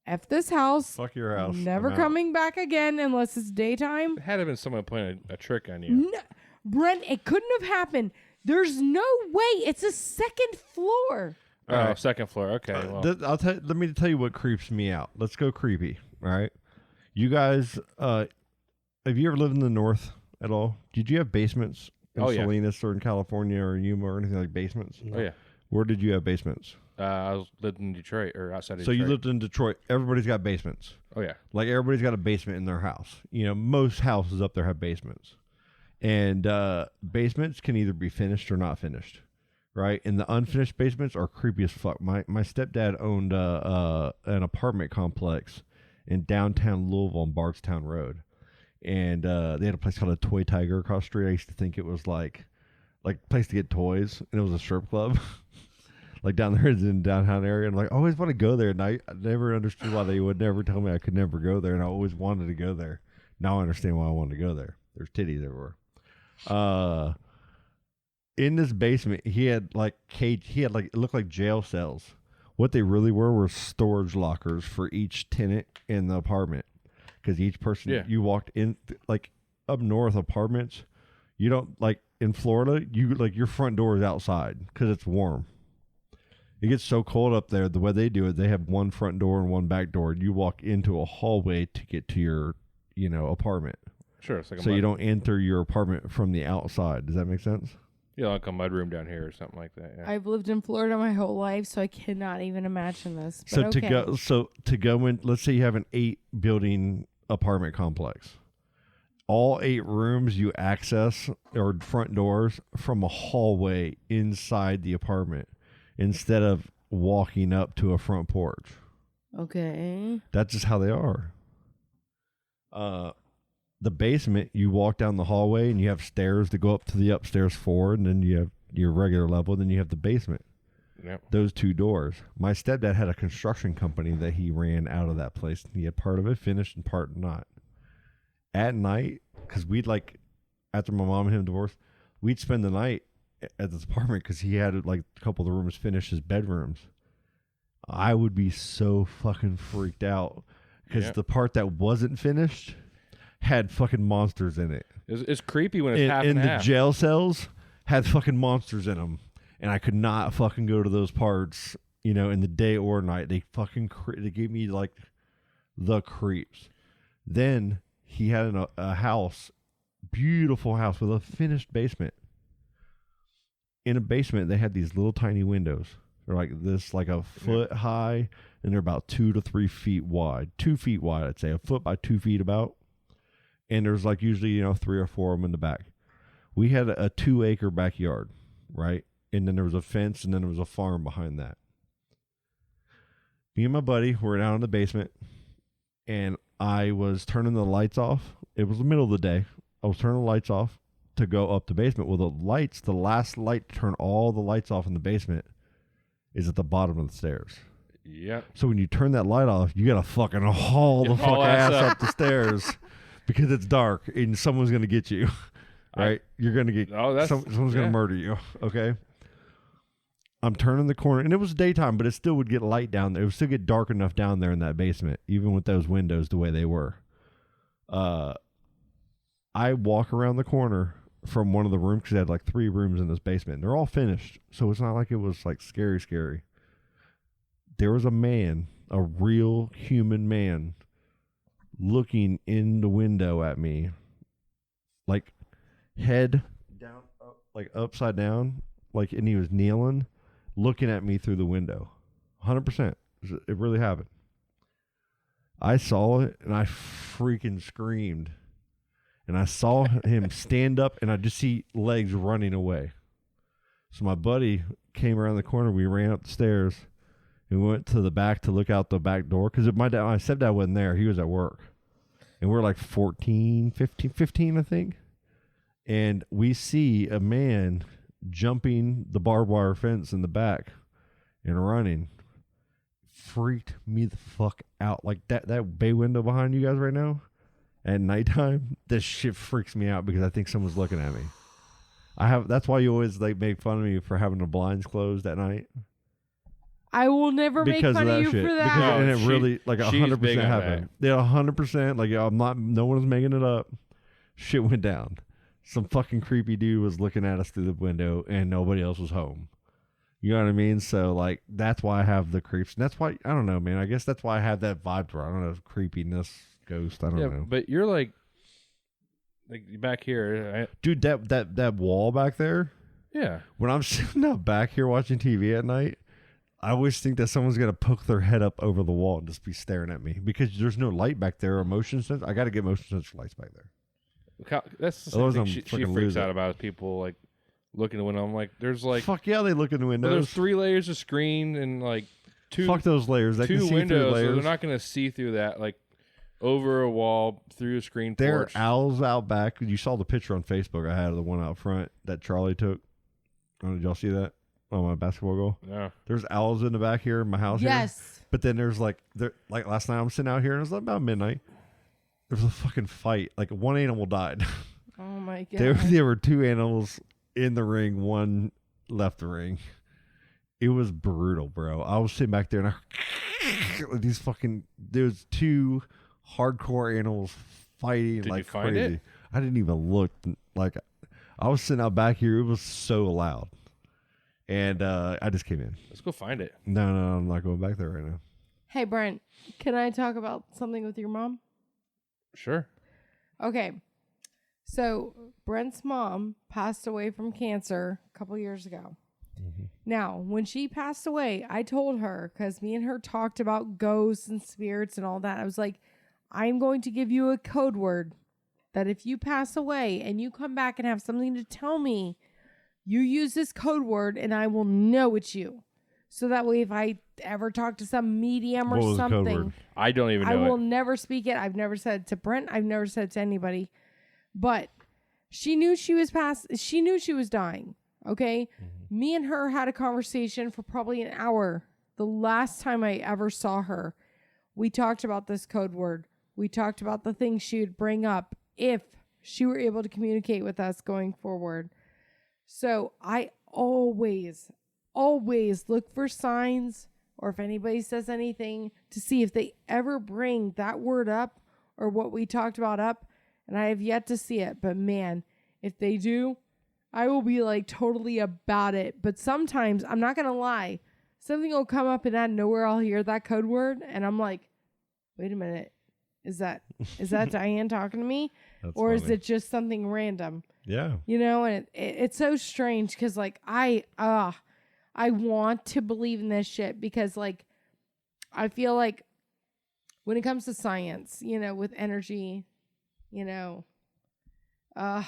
F this house. Fuck your house. Never coming back again unless it's daytime. It had to have been someone playing a trick on you. No, Brent, it couldn't have happened. There's no way. It's a second floor. Oh, right. Second floor. Okay. Well. Let me tell you what creeps me out. Let's go creepy. All right. You guys, have you ever lived in the north at all? Did you have basements in Salinas or in California or Yuma or anything like basements? Oh, yeah. Where did you have basements? I lived in Detroit or outside of So Detroit. you lived in Detroit. Everybody's got basements. Oh, yeah. Like everybody's got a basement in their house. You know, most houses up there have basements. And basements can either be finished or not finished, right? And the unfinished basements are creepy as fuck. My stepdad owned an apartment complex in downtown Louisville on Bardstown Road. And they had a place called a Toy Tiger across the street. I used to think it was like a place to get toys, and it was a strip club. Like down there in the downtown area, and like I always want to go there, and I never understood why they would never tell me I could never go there, and I always wanted to go there. Now I understand why I wanted to go there. There's titties everywhere. In this basement, he had like it looked like jail cells. What they really were storage lockers for each tenant in the apartment, because each person you walked in, like up north apartments, you don't like in Florida, you like your front door is outside because it's warm. It gets so cold up there. The way they do it, they have one front door and one back door. You walk into a hallway to get to your, apartment. Sure. It's like so you don't enter your apartment from the outside. Does that make sense? Yeah, like a mudroom down here or something like that. Yeah. I've lived in Florida my whole life, so I cannot even imagine this. But So okay. to go in, let's say you have an 8-building apartment complex. All 8 rooms you access or front doors from a hallway inside the apartment, instead of walking up to a front porch. Okay. That's just how they are. The basement, you walk down the hallway and you have stairs to go up to the upstairs floor, and then you have your regular level, and then you have the basement. Yep. Those 2 doors. My stepdad had a construction company that he ran out of that place. He had part of it finished and part not. At night, because after my mom and him divorced, we'd spend the night at this apartment because he had like a couple of the rooms finished as bedrooms. I would be so fucking freaked out because the part that wasn't finished had fucking monsters in it. It's creepy when it's half and the half. jail cells had fucking monsters in them, and I could not fucking go to those parts, in the day or night. They fucking they gave me like the creeps. Then he had a house, beautiful house with a finished basement. In a basement, they had these little tiny windows. They're like this, like a foot high, and they're about 2 to 3 feet wide. 2 feet wide, I'd say, a foot by 2 feet about. And there's like usually, 3 or 4 of them in the back. We had a 2-acre backyard, right? And then there was a fence, and then there was a farm behind that. Me and my buddy were down in the basement, and I was turning the lights off. It was the middle of the day. I was turning the lights off to go up the basement. Well, the last light to turn all the lights off in the basement is at the bottom of the stairs. Yeah. So when you turn that light off, you gotta fucking haul the fucking ass up the stairs because it's dark and someone's gonna get you. Right? You're gonna get someone's gonna murder you. Okay. I'm turning the corner, and it was daytime, but it still would get light down there. It would still get dark enough down there in that basement, even with those windows the way they were. I walk around the corner from one of the rooms because they had like 3 rooms in this basement. They're all finished, so it's not like it was like scary. There was a man, a real human man, looking in the window at me, like head down, like upside down, like, and he was kneeling, looking at me through the window. 100%. It really happened. I saw it and I freaking screamed. And I saw him stand up, and I just see legs running away. So my buddy came around the corner. We ran up the stairs and went to the back to look out the back door. Because my stepdad wasn't there. He was at work. And we're like 15, I think. And we see a man jumping the barbed wire fence in the back and running. Freaked me the fuck out. Like that bay window behind you guys right now. At nighttime, this shit freaks me out because I think someone's looking at me. That's why you always like make fun of me for having the blinds closed at night. I will never make fun of you for that. And it really, like, 100% happened. Yeah, 100%. Like, no one's making it up. Shit went down. Some fucking creepy dude was looking at us through the window, and nobody else was home. You know what I mean? So, like, that's why I have the creeps. And that's why, I don't know, man. I guess that's why I have that vibe to it. I don't know, creepiness. Ghost, I don't know. But you're like back here, dude. That wall back there. Yeah. When I'm sitting out back here watching TV at night, I always think that someone's gonna poke their head up over the wall and just be staring at me because there's no light back there or motion sensor. I got to get motion sensor lights back there. That's the same thing she freaks out about is people like looking in the window. I'm like, there's like, fuck yeah, they look in the windows. There's 3 layers of screen and like 2. Fuck those layers. They 2 can see windows. through layers. So they're not gonna see through that. Like. Over a wall, through a screen porch. There are owls out back. You saw the picture on Facebook I had of the one out front that Charlie took. Oh, did y'all see that? Oh, my basketball goal? Yeah. There's owls in the back here in my house. Yes. Here. But then there's like last night I'm sitting out here and it was like about midnight. There was a fucking fight. Like one animal died. Oh my God. There were 2 animals in the ring. One left the ring. It was brutal, bro. I was sitting back there and there's 2 hardcore animals fighting. Did like you find crazy. it? I didn't even look. Like, I was sitting out back here. It was so loud, and I just came in. Let's go find it. No, I'm not going back there right now. Hey, Brent, can I talk about something with your mom? Sure. Okay. So Brent's mom passed away from cancer a couple years ago. Mm-hmm. Now, when she passed away, I told her, because me and her talked about ghosts and spirits and all that. I was like, I'm going to give you a code word that if you pass away and you come back and have something to tell me, you use this code word and I will know it's you. So that way, if I ever talk to some medium or something, I don't even know. I will never speak it. I've never said it to Brent. I've never said it to anybody. But she knew she was she knew she was dying. Okay. Mm-hmm. Me and her had a conversation for probably an hour. The last time I ever saw her, we talked about this code word. We talked about the things she would bring up if she were able to communicate with us going forward. So I always look for signs, or if anybody says anything, to see if they ever bring that word up or what we talked about up. And I have yet to see it. But man, if they do, I will be like totally about it. But sometimes, I'm not going to lie, something will come up and out of nowhere I'll hear that code word. And I'm like, wait a minute. Is that Diane talking to me? Or funny. Is it just something random? Yeah. You know, and it's so strange because like I want to believe in this shit because like I feel like when it comes to science, you know, with energy, you know, I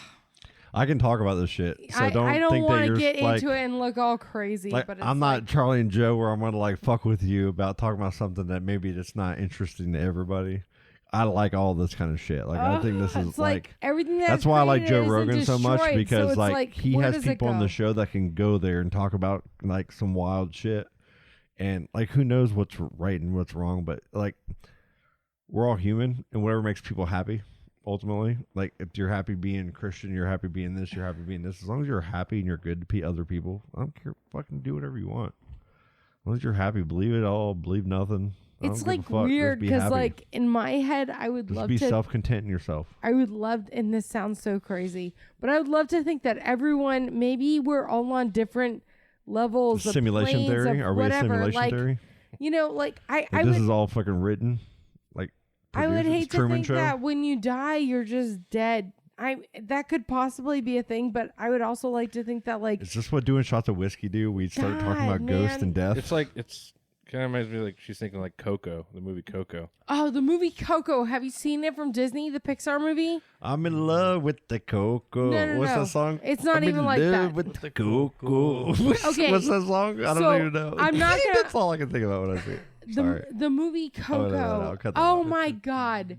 can talk about this shit. So I don't think want that to you're get like, into it and look all crazy. like, But it's I'm not Charlie and Joe where I'm going to like fuck with you about talking about something that maybe that's not interesting to everybody. I like all this kind of shit. Like I think this is it's like everything that's why I like Joe created Rogan isn't so much destroyed, because so it's like he where has does it people on go? the show that can go there and talk about like some wild shit. And like who knows what's right and what's wrong, but like we're all human and whatever makes people happy ultimately. Like if you're happy being Christian, you're happy being this, you're happy being this. As long as you're happy and you're good to other people, I don't care. Fucking do whatever you want. As long as you're happy, believe it all, believe nothing. don't It's give a like fuck. Just weird be because happy. like in my head I would Just love be to self-content in yourself. I would love, and this sounds so crazy, but I would love to think that everyone, maybe we're all on different levels of Simulation planes theory? of Are we a whatever. simulation like, theory? You know, like Like I this would is all fucking written. Like I would produced. hate It's to Truman think Show. that when you die you're just dead. That could possibly be a thing, but I would also like to think that like Is this what doing shots of whiskey do? We start talking God, about ghosts man. and death. It's like it's kind of reminds me like she's thinking like Coco, the movie Coco. oh, the movie Coco. Have you seen it from Disney, the Pixar movie? I'm in love with the Coco. No, What's no. that song? It's not I'm even in like love that. with the Coco. Okay, What's that song? I don't so even know. I'm not gonna- That's all I can think about when I see it. Sorry. The movie Coco. no, cut that Oh out. my God.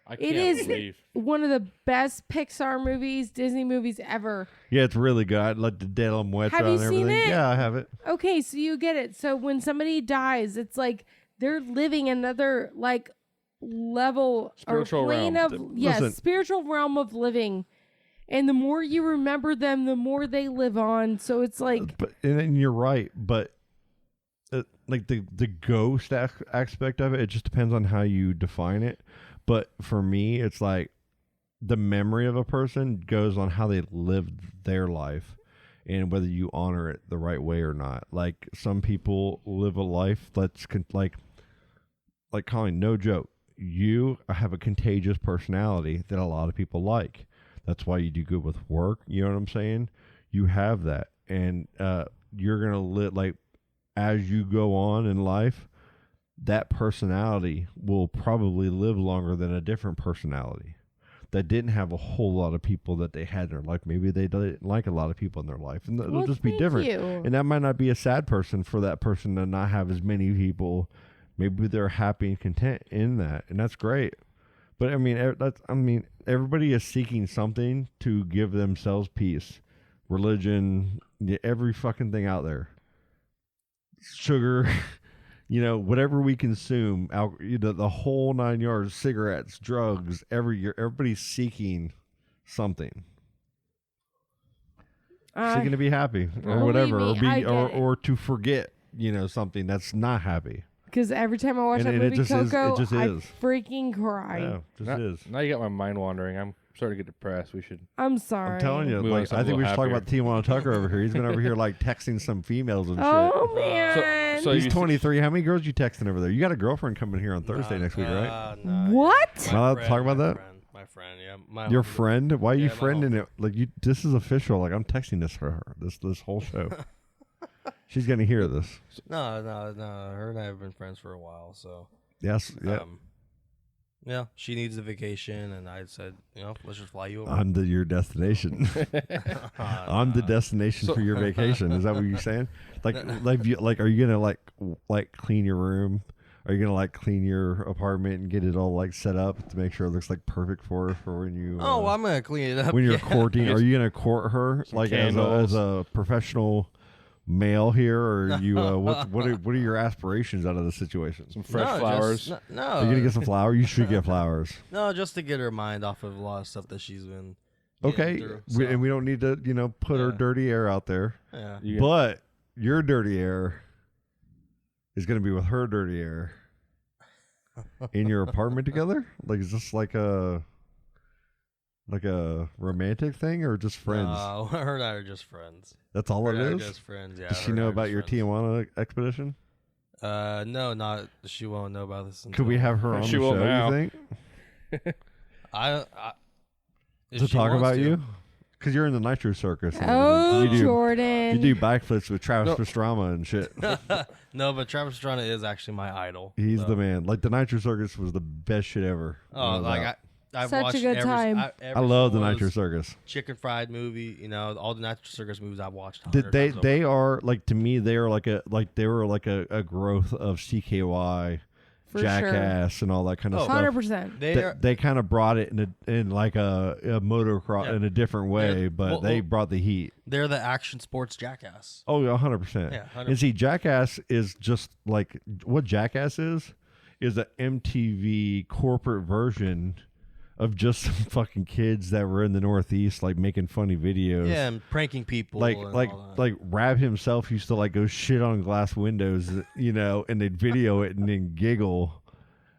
I It can't is believe. one of the best Pixar movies, Disney movies ever. Yeah, it's really good. I like the De La Muerta Have you and seen everything. it? Yeah, I have it. Okay, so you get it. So when somebody dies, it's like they're living another like level Spiritual or plane realm. of Listen. spiritual realm of living. And the more you remember them, the more they live on. So it's like But and you're right, but like the ghost aspect of it, it just depends on how you define it. But for me, it's like the memory of a person goes on how they lived their life and whether you honor it the right way or not. Like some people live a life that's like Colin, no joke. You have a contagious personality that a lot of people like. That's why you do good with work. You know what I'm saying? You have that. And you're going to live like as you go on in life, that personality will probably live longer than a different personality that didn't have a whole lot of people that they had in their life. Maybe they didn't like a lot of people in their life, and it'll Well, just be thank different. you. And that might not be a sad person for that person to not have as many people. Maybe they're happy and content in that, and that's great. But I mean, everybody is seeking something to give themselves peace, religion, every fucking thing out there, sugar. Whatever we consume, the whole 9 yards, cigarettes, drugs, everybody's seeking something. Seeking to be happy or believe whatever, me, I get it. or to forget, something that's not happy. because every time I watch And that it movie just is- it Coco, just I is. freaking cry. Yeah, just is. Now you got my mind wandering. I'm starting to get depressed. We should. I'm sorry. I'm telling you, Move on to I something think a we little should talk about Tijuana Tucker over here. He's been over here like texting some females and Oh man. So shit. He's you 23. How many girls you texting over there? You got a girlfriend coming here on Thursday next week, right? What? Am I allowed to talk about that? My friend, yeah. Your friend? Why are you Yeah, my friending it? Like this is official. Like I'm texting this for her. This whole show. She's gonna hear this. No. Her and I have been friends for a while, so. Yes. Yeah. Yeah, she needs a vacation, and I said, let's just fly you over. I'm your destination. I'm the destination for your vacation. Is that what you're saying? Like, are you gonna like clean your room? Are you gonna clean your apartment and get it all set up to make sure it looks perfect for when you? Oh, I'm gonna clean it up. When you're yeah. courting, are you gonna court her as candles. a professional male here, or are you? What are your aspirations out of the situation? Some fresh flowers. No, Are you gonna get some flowers? You should get flowers. No, just to get her mind off of a lot of stuff that she's been. Okay, through, and we don't need to, put her dirty air out there. Yeah. But your dirty air is going to be with her dirty air in your apartment together. Is this like a romantic thing or just friends? No, her and I are just friends. That's all Her it and I are is. just friends. Yeah. Does she her and I know are about just your friends. Tijuana expedition? No, not. She won't know about this. Could we have her on She the will show? now. You think if to she talk wants about to. you? Because you're in the Nitro Circus. and Oh, everything. You Jordan. do backflips with Travis Pastrana and shit. No, but Travis Pastrana is actually my idol. He's so. the man. Like the Nitro Circus was the best shit ever. when I Oh, was like out. I've Such a watched good time. I love the single Nitro those Circus. Chicken Fried movie. All the Nitro Circus movies I've watched. They are to me they are they were a growth of CKY, For Jackass, and all that kind of stuff. 100%. They kind of brought it in a motocross in a different way, but they brought the heat. They're the action sports Jackass. Oh, 100%. Yeah, 100%. And see, Jackass is just what Jackass is an MTV corporate version of just some fucking kids that were in the Northeast, like making funny videos. Yeah, and pranking people. Like and like all that. like Rab himself used to like go shit on glass windows, you know, and they'd video it and then giggle.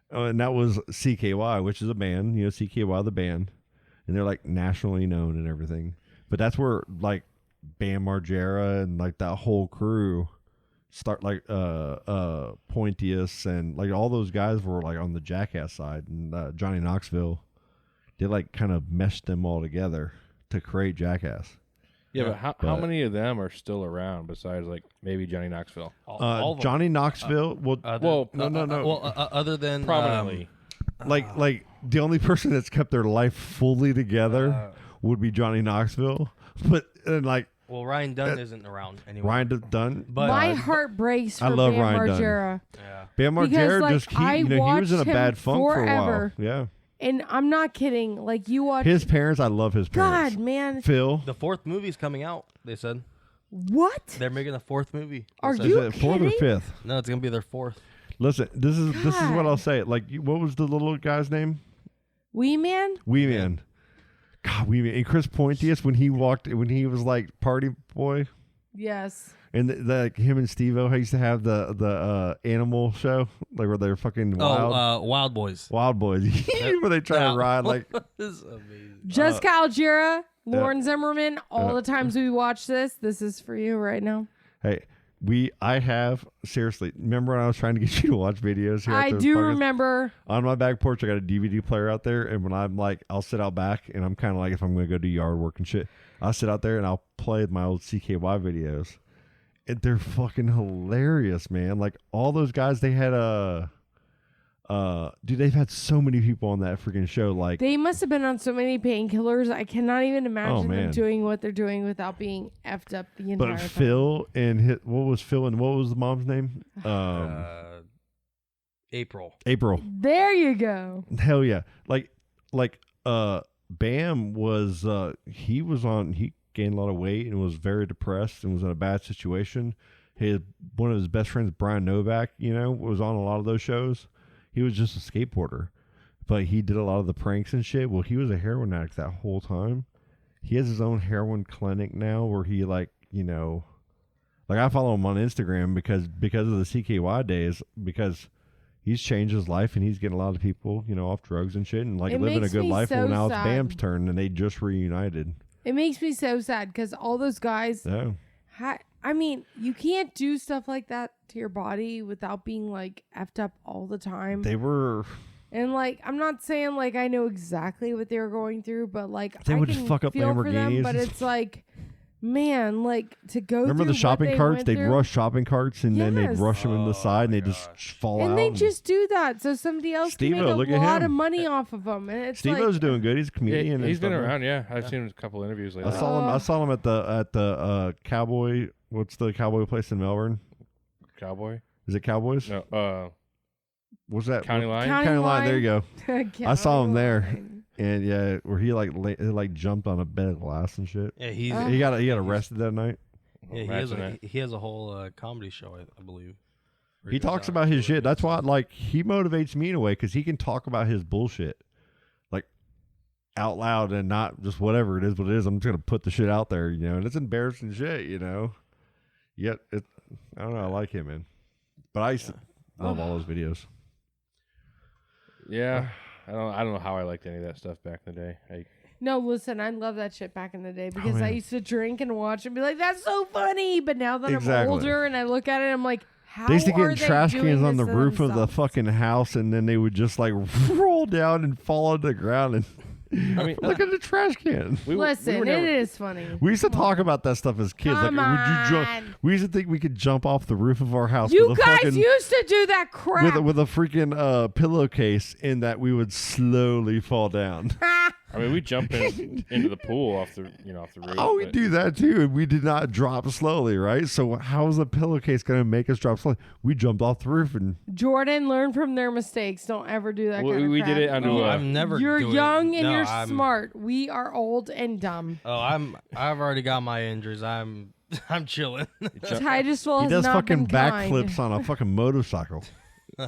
And that was CKY, which is a band, you know, CKY the band, and they're like nationally known and everything. But that's where like Bam Margera and like that whole crew start, like Pointius and like all those guys were like on the Jackass side, and Johnny Knoxville, they like kind of meshed them all together to create Jackass. Yeah, but how many of them are still around besides like maybe Johnny Knoxville? All of them. Johnny Knoxville, Other than prominently, like the only person that's kept their life fully together would be Johnny Knoxville, but like. Well, Ryan Dunn isn't around anymore. Ryan Dunn, but my heart breaks for I love Bam Ryan Margera. Yeah. Bam Because, Margera like, just he was in a bad funk for a while. forever. Yeah. And I'm not kidding. Like you watch His parents, I love his parents. God, man. Phil. The 4th movie's coming out, they said. What? They're making a 4th movie. Are They you said. Is it 4th or 5th? No, it's gonna be their 4th. Listen, this is what God. I'll say. Like, what was the little guy's name? Wee Man? Wee Man. God, Wee Man. And Chris Pointius, when he was like party boy, Yes. and like him and Steve-O used to have the animal show, like where they're fucking wild. Wild Boys. Wild Boys. Where they try to ride like. This is amazing. Jessica Algera, Lauren Zimmerman, all the times we watch this is for you right now. Hey, I have seriously. Remember when I was trying to get you to watch videos here? I do remember. On my back porch, I got a DVD player out there, and when I'm like, I'll sit out back, and I'm kind of like, if I'm going to go do yard work and shit, I'll sit out there and I'll play my old CKY videos, and they're fucking hilarious, man. Like all those guys, they had dude, they've had so many people on that freaking show. Like They must have been on so many painkillers. I cannot even imagine them man. doing what they're doing without being effed up the entire but time. Phil and what was the mom's name? April. There you go. Hell yeah. Like Bam was he gained a lot of weight and was very depressed and was in a bad situation. One of his best friends, Brian Novak, was on a lot of those shows. He was just a skateboarder, but he did a lot of the pranks and shit. Well, he was a heroin addict that whole time. He has his own heroin clinic now where he I follow him on Instagram because of the CKY days, because he's changed his life and he's getting a lot of people, off drugs and shit and It living a makes good me life. so Well, now sad. it's Bam's turn and they just reunited. It makes me so sad because all those guys, Yeah. I mean, you can't do stuff like that to your body without being like effed up all the time. They were. And I'm not saying I know exactly what they were going through, but They I would can just fuck up feel for them, Lamborghinis. but it's man, to go Remember through the shopping what they carts? went They'd through? rush shopping carts and then they'd Yes. rush them in the side and they just fall out. And they just do that so somebody else Steve-O, can make look a at lot of him. money off of them. And it's Steve-O's doing good. He's a comedian. and he's been stuff. around. Yeah, I've seen a couple interviews lately. I saw him at the Cowboy. What's the Cowboy place in Melbourne? Cowboy? Is it Cowboys? No. What's that? County Line? County Line. There you go. County I saw him there, and yeah, where he jumped on a bed of glass and shit. Yeah, he got arrested that night. Yeah, he has a whole comedy show, I believe. He talks about his shit. That's why, he motivates me in a way because he can talk about his bullshit, out loud and not just whatever it is. What it is, I'm just gonna put the shit out there, and it's embarrassing shit, Yet I don't know. I like him, man. But I used to love all those videos. Yeah, I don't know how I liked any of that stuff back in the day. No, listen, I love that shit back in the day because I man. used to drink and watch and be like, "That's so funny." But now that Exactly. I'm older and I look at it, I'm like, "How They used to are get they trash doing cans on this the to roof of the themselves?" fucking house, and then they would just roll down and fall on the ground. And I mean, look at the trash can. Listen, it is funny. We used to talk about that stuff as kids. Come would you jump? on. We used to think we could jump off the roof of our house. You with a guys fucking, used to do that crap. with a freaking pillowcase, in that we would slowly fall down. I mean, we jump into the pool off the off the roof. Oh, we but- do that too, and we did not drop slowly, right? So how is a pillowcase going to make us drop slowly? We jumped off the roof and Jordan, learn from their mistakes. Don't ever do that. Well, kind of we crap. did it under No, a- I'm never. You're doing young it. and No, you're I'm- smart. We are old and dumb. Oh, I've already got my injuries. I'm chilling. Titusville he has does not fucking been kind. backflips on a fucking motorcycle.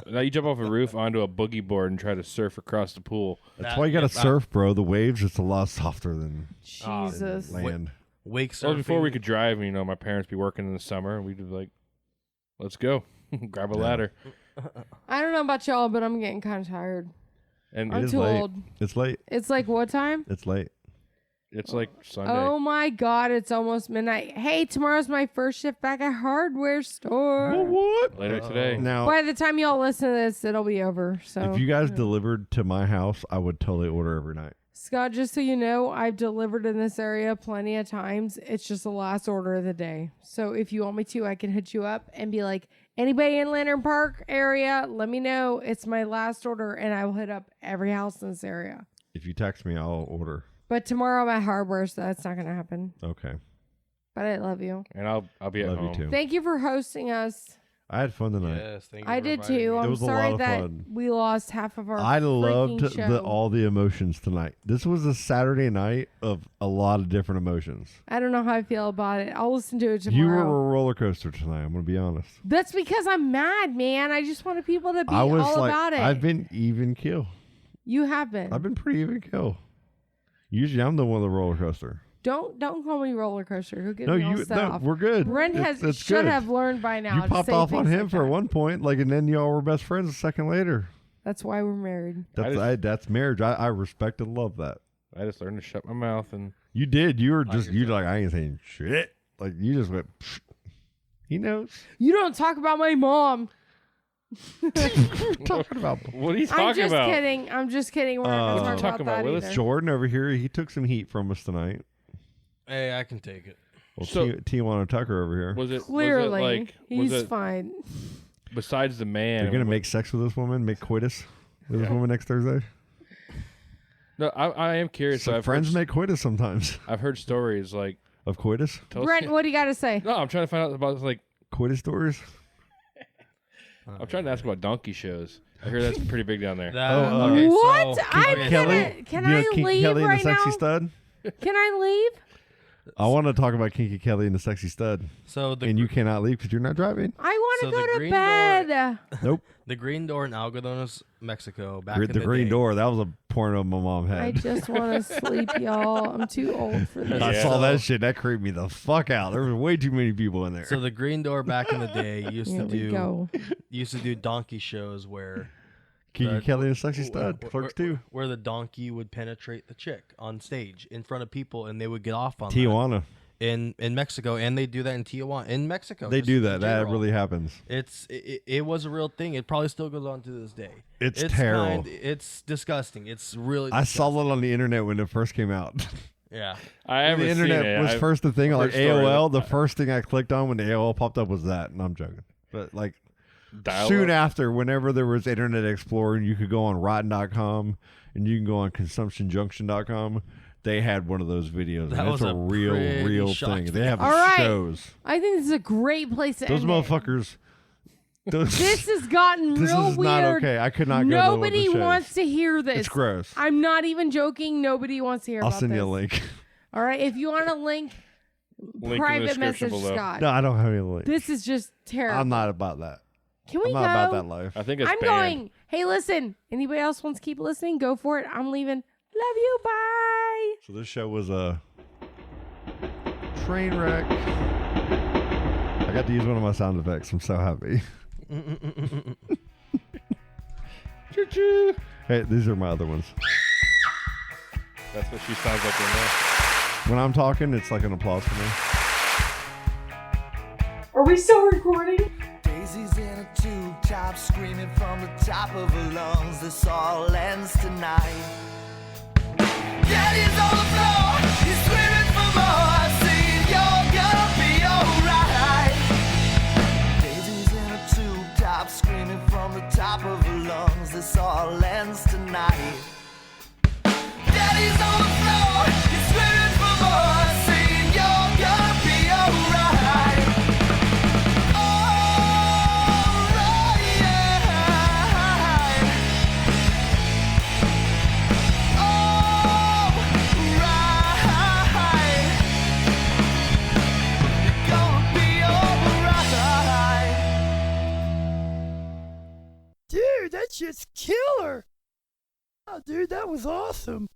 Now you jump off a roof onto a boogie board and try to surf across the pool. That's why you got to surf, bro. The waves just a lot softer than Jesus. land. Wake surfing. Well, before we could drive, my parents be working in the summer, and we'd be like, "Let's go, grab a ladder." I don't know about y'all, but I'm getting kind of tired. And I'm It is too late. old. It's late. It's like what time? It's late. it's like Sunday. Oh my God, it's almost midnight. Hey, tomorrow's my first shift back at hardware store. What? Later today. Now, By the time y'all listen to this, it'll be over. So if you guys delivered to my house, I would totally order every night. Scott, just so you know, I've delivered in this area plenty of times. It's just the last order of the day. So if you want me to, I can hit you up and be like, anybody in Lantern Park area, let me know. It's my last order, and I will hit up every house in this area. If you text me, I'll order. But tomorrow I'm at hardware, so that's not going to happen. Okay. But I love you. And I'll be at Love home. you too. Thank you for hosting us. I had fun tonight. Yes, thank you. I for did inviting too. me. I'm was a lot sorry of that fun. we lost half of our I loved freaking show. all the emotions tonight. This was a Saturday night of a lot of different emotions. I don't know how I feel about it. I'll listen to it tomorrow. You were a roller coaster tonight. I'm gonna be honest. That's because I'm mad, man. I just wanted people to be I was all like, about it. I've been even kill. You have been. I've been pretty even kill. Usually, I'm the one on the roller coaster. Don't call me roller coaster. He'll get No, me all set off. we're good. Brent It's should good. have learned by now. You to popped say off on things him like for that. one point, and then y'all were best friends a second later. That's why we're married. That's marriage. I respect and love that. I just learned to shut my mouth and You did. You were just I ain't saying shit. Like you just went. Pfft. He knows. You don't talk about my mom. Talking about what are you I'm talking just about? kidding. I'm just kidding. We're not What going you to talk talking about about, that Willis? either. Jordan over here. He took some heat from us tonight. Hey, I can take it. Well, So- Tijuana Tucker over here. Was it Clearly, was it like he's was it fine. besides the man? You're gonna make sex with this woman, make coitus with this woman next Thursday. No, I am curious. So I've friends heard, make coitus sometimes. I've heard stories like. Of coitus, Brent, what do you got to say? No, I'm trying to find out about like. coitus stories. I'm trying to ask about donkey shows. I hear that's pretty big down there. Okay, What? so- I'm Kelly, Can you know I Kinky leave Kelly and right the Sexy now? Stud. Can I leave? I want to talk about Kinky Kelly and the Sexy Stud, So the and you cannot leave because you're not driving. I want to So the go to green bed. Nope. the Green Door in Algodones, Mexico. Back The in the Green day. Door. That was a porno my mom I had. just want to sleep, y'all. I'm too old for this. I Yeah. saw that shit. That creeped me the fuck out. There were way too many people in there. So the Green Door back in the day Here we go. used to do donkey shows where Kinky the- Kelly and the Sexy Stud. Clerks too. where the donkey would penetrate the chick on stage in front of people, and they would get off on Tijuana. that in Mexico, and they do that in Tijuana in Mexico. They just do in that. That general. really happens. It was a real thing. It probably still goes on to this day. It's terrible. It's disgusting. It's really. I saw it on the internet when it first came out. Yeah. I haven't the seen internet it. was I've first the thing heard like stories. AOL. The first thing I clicked on when the AOL popped up was that, and I'm joking. But like Dial-up? soon after, whenever there was Internet Explorer, and you could go on Rotten.com and you can go on ConsumptionJunction.com. They had one of those videos. That and was it's a a real pretty shock thing. to They me. have All right. shows. I think this is a great place to Those end it. motherfuckers. Those, This has gotten this real is weird. not okay. I could not go Nobody to the shows. wants to hear this. It's gross. I'm not even joking. Nobody wants to hear I'll about send this. you a link. All right. If you want a link, Link in the private description message below. Scott. No, I don't have any link. This is just terrible. I'm not about that. Can we I'm go? not about that life. I think it's I'm banned. going. Hey, listen. Anybody else wants to keep listening? Go for it. I'm leaving. Love you. Bye. So this show was a train wreck. I got to use one of my sound effects. I'm so happy. Choo-choo. Hey, these are my other ones. That's what she sounds like in there. When I'm talking, it's like an applause for me. Are we still recording? Daisy's in a tube top, screaming from the top of her lungs. This all ends tonight. Daddy's on the floor, he's screaming for more. Saying you're gonna be alright. Daisy's in a tube top, screaming from the top of her lungs. This all ends tonight. Daddy's on the floor, he's screaming for more. Saying you're gonna be alright. Dude, that shit's killer. Oh, dude, that was awesome.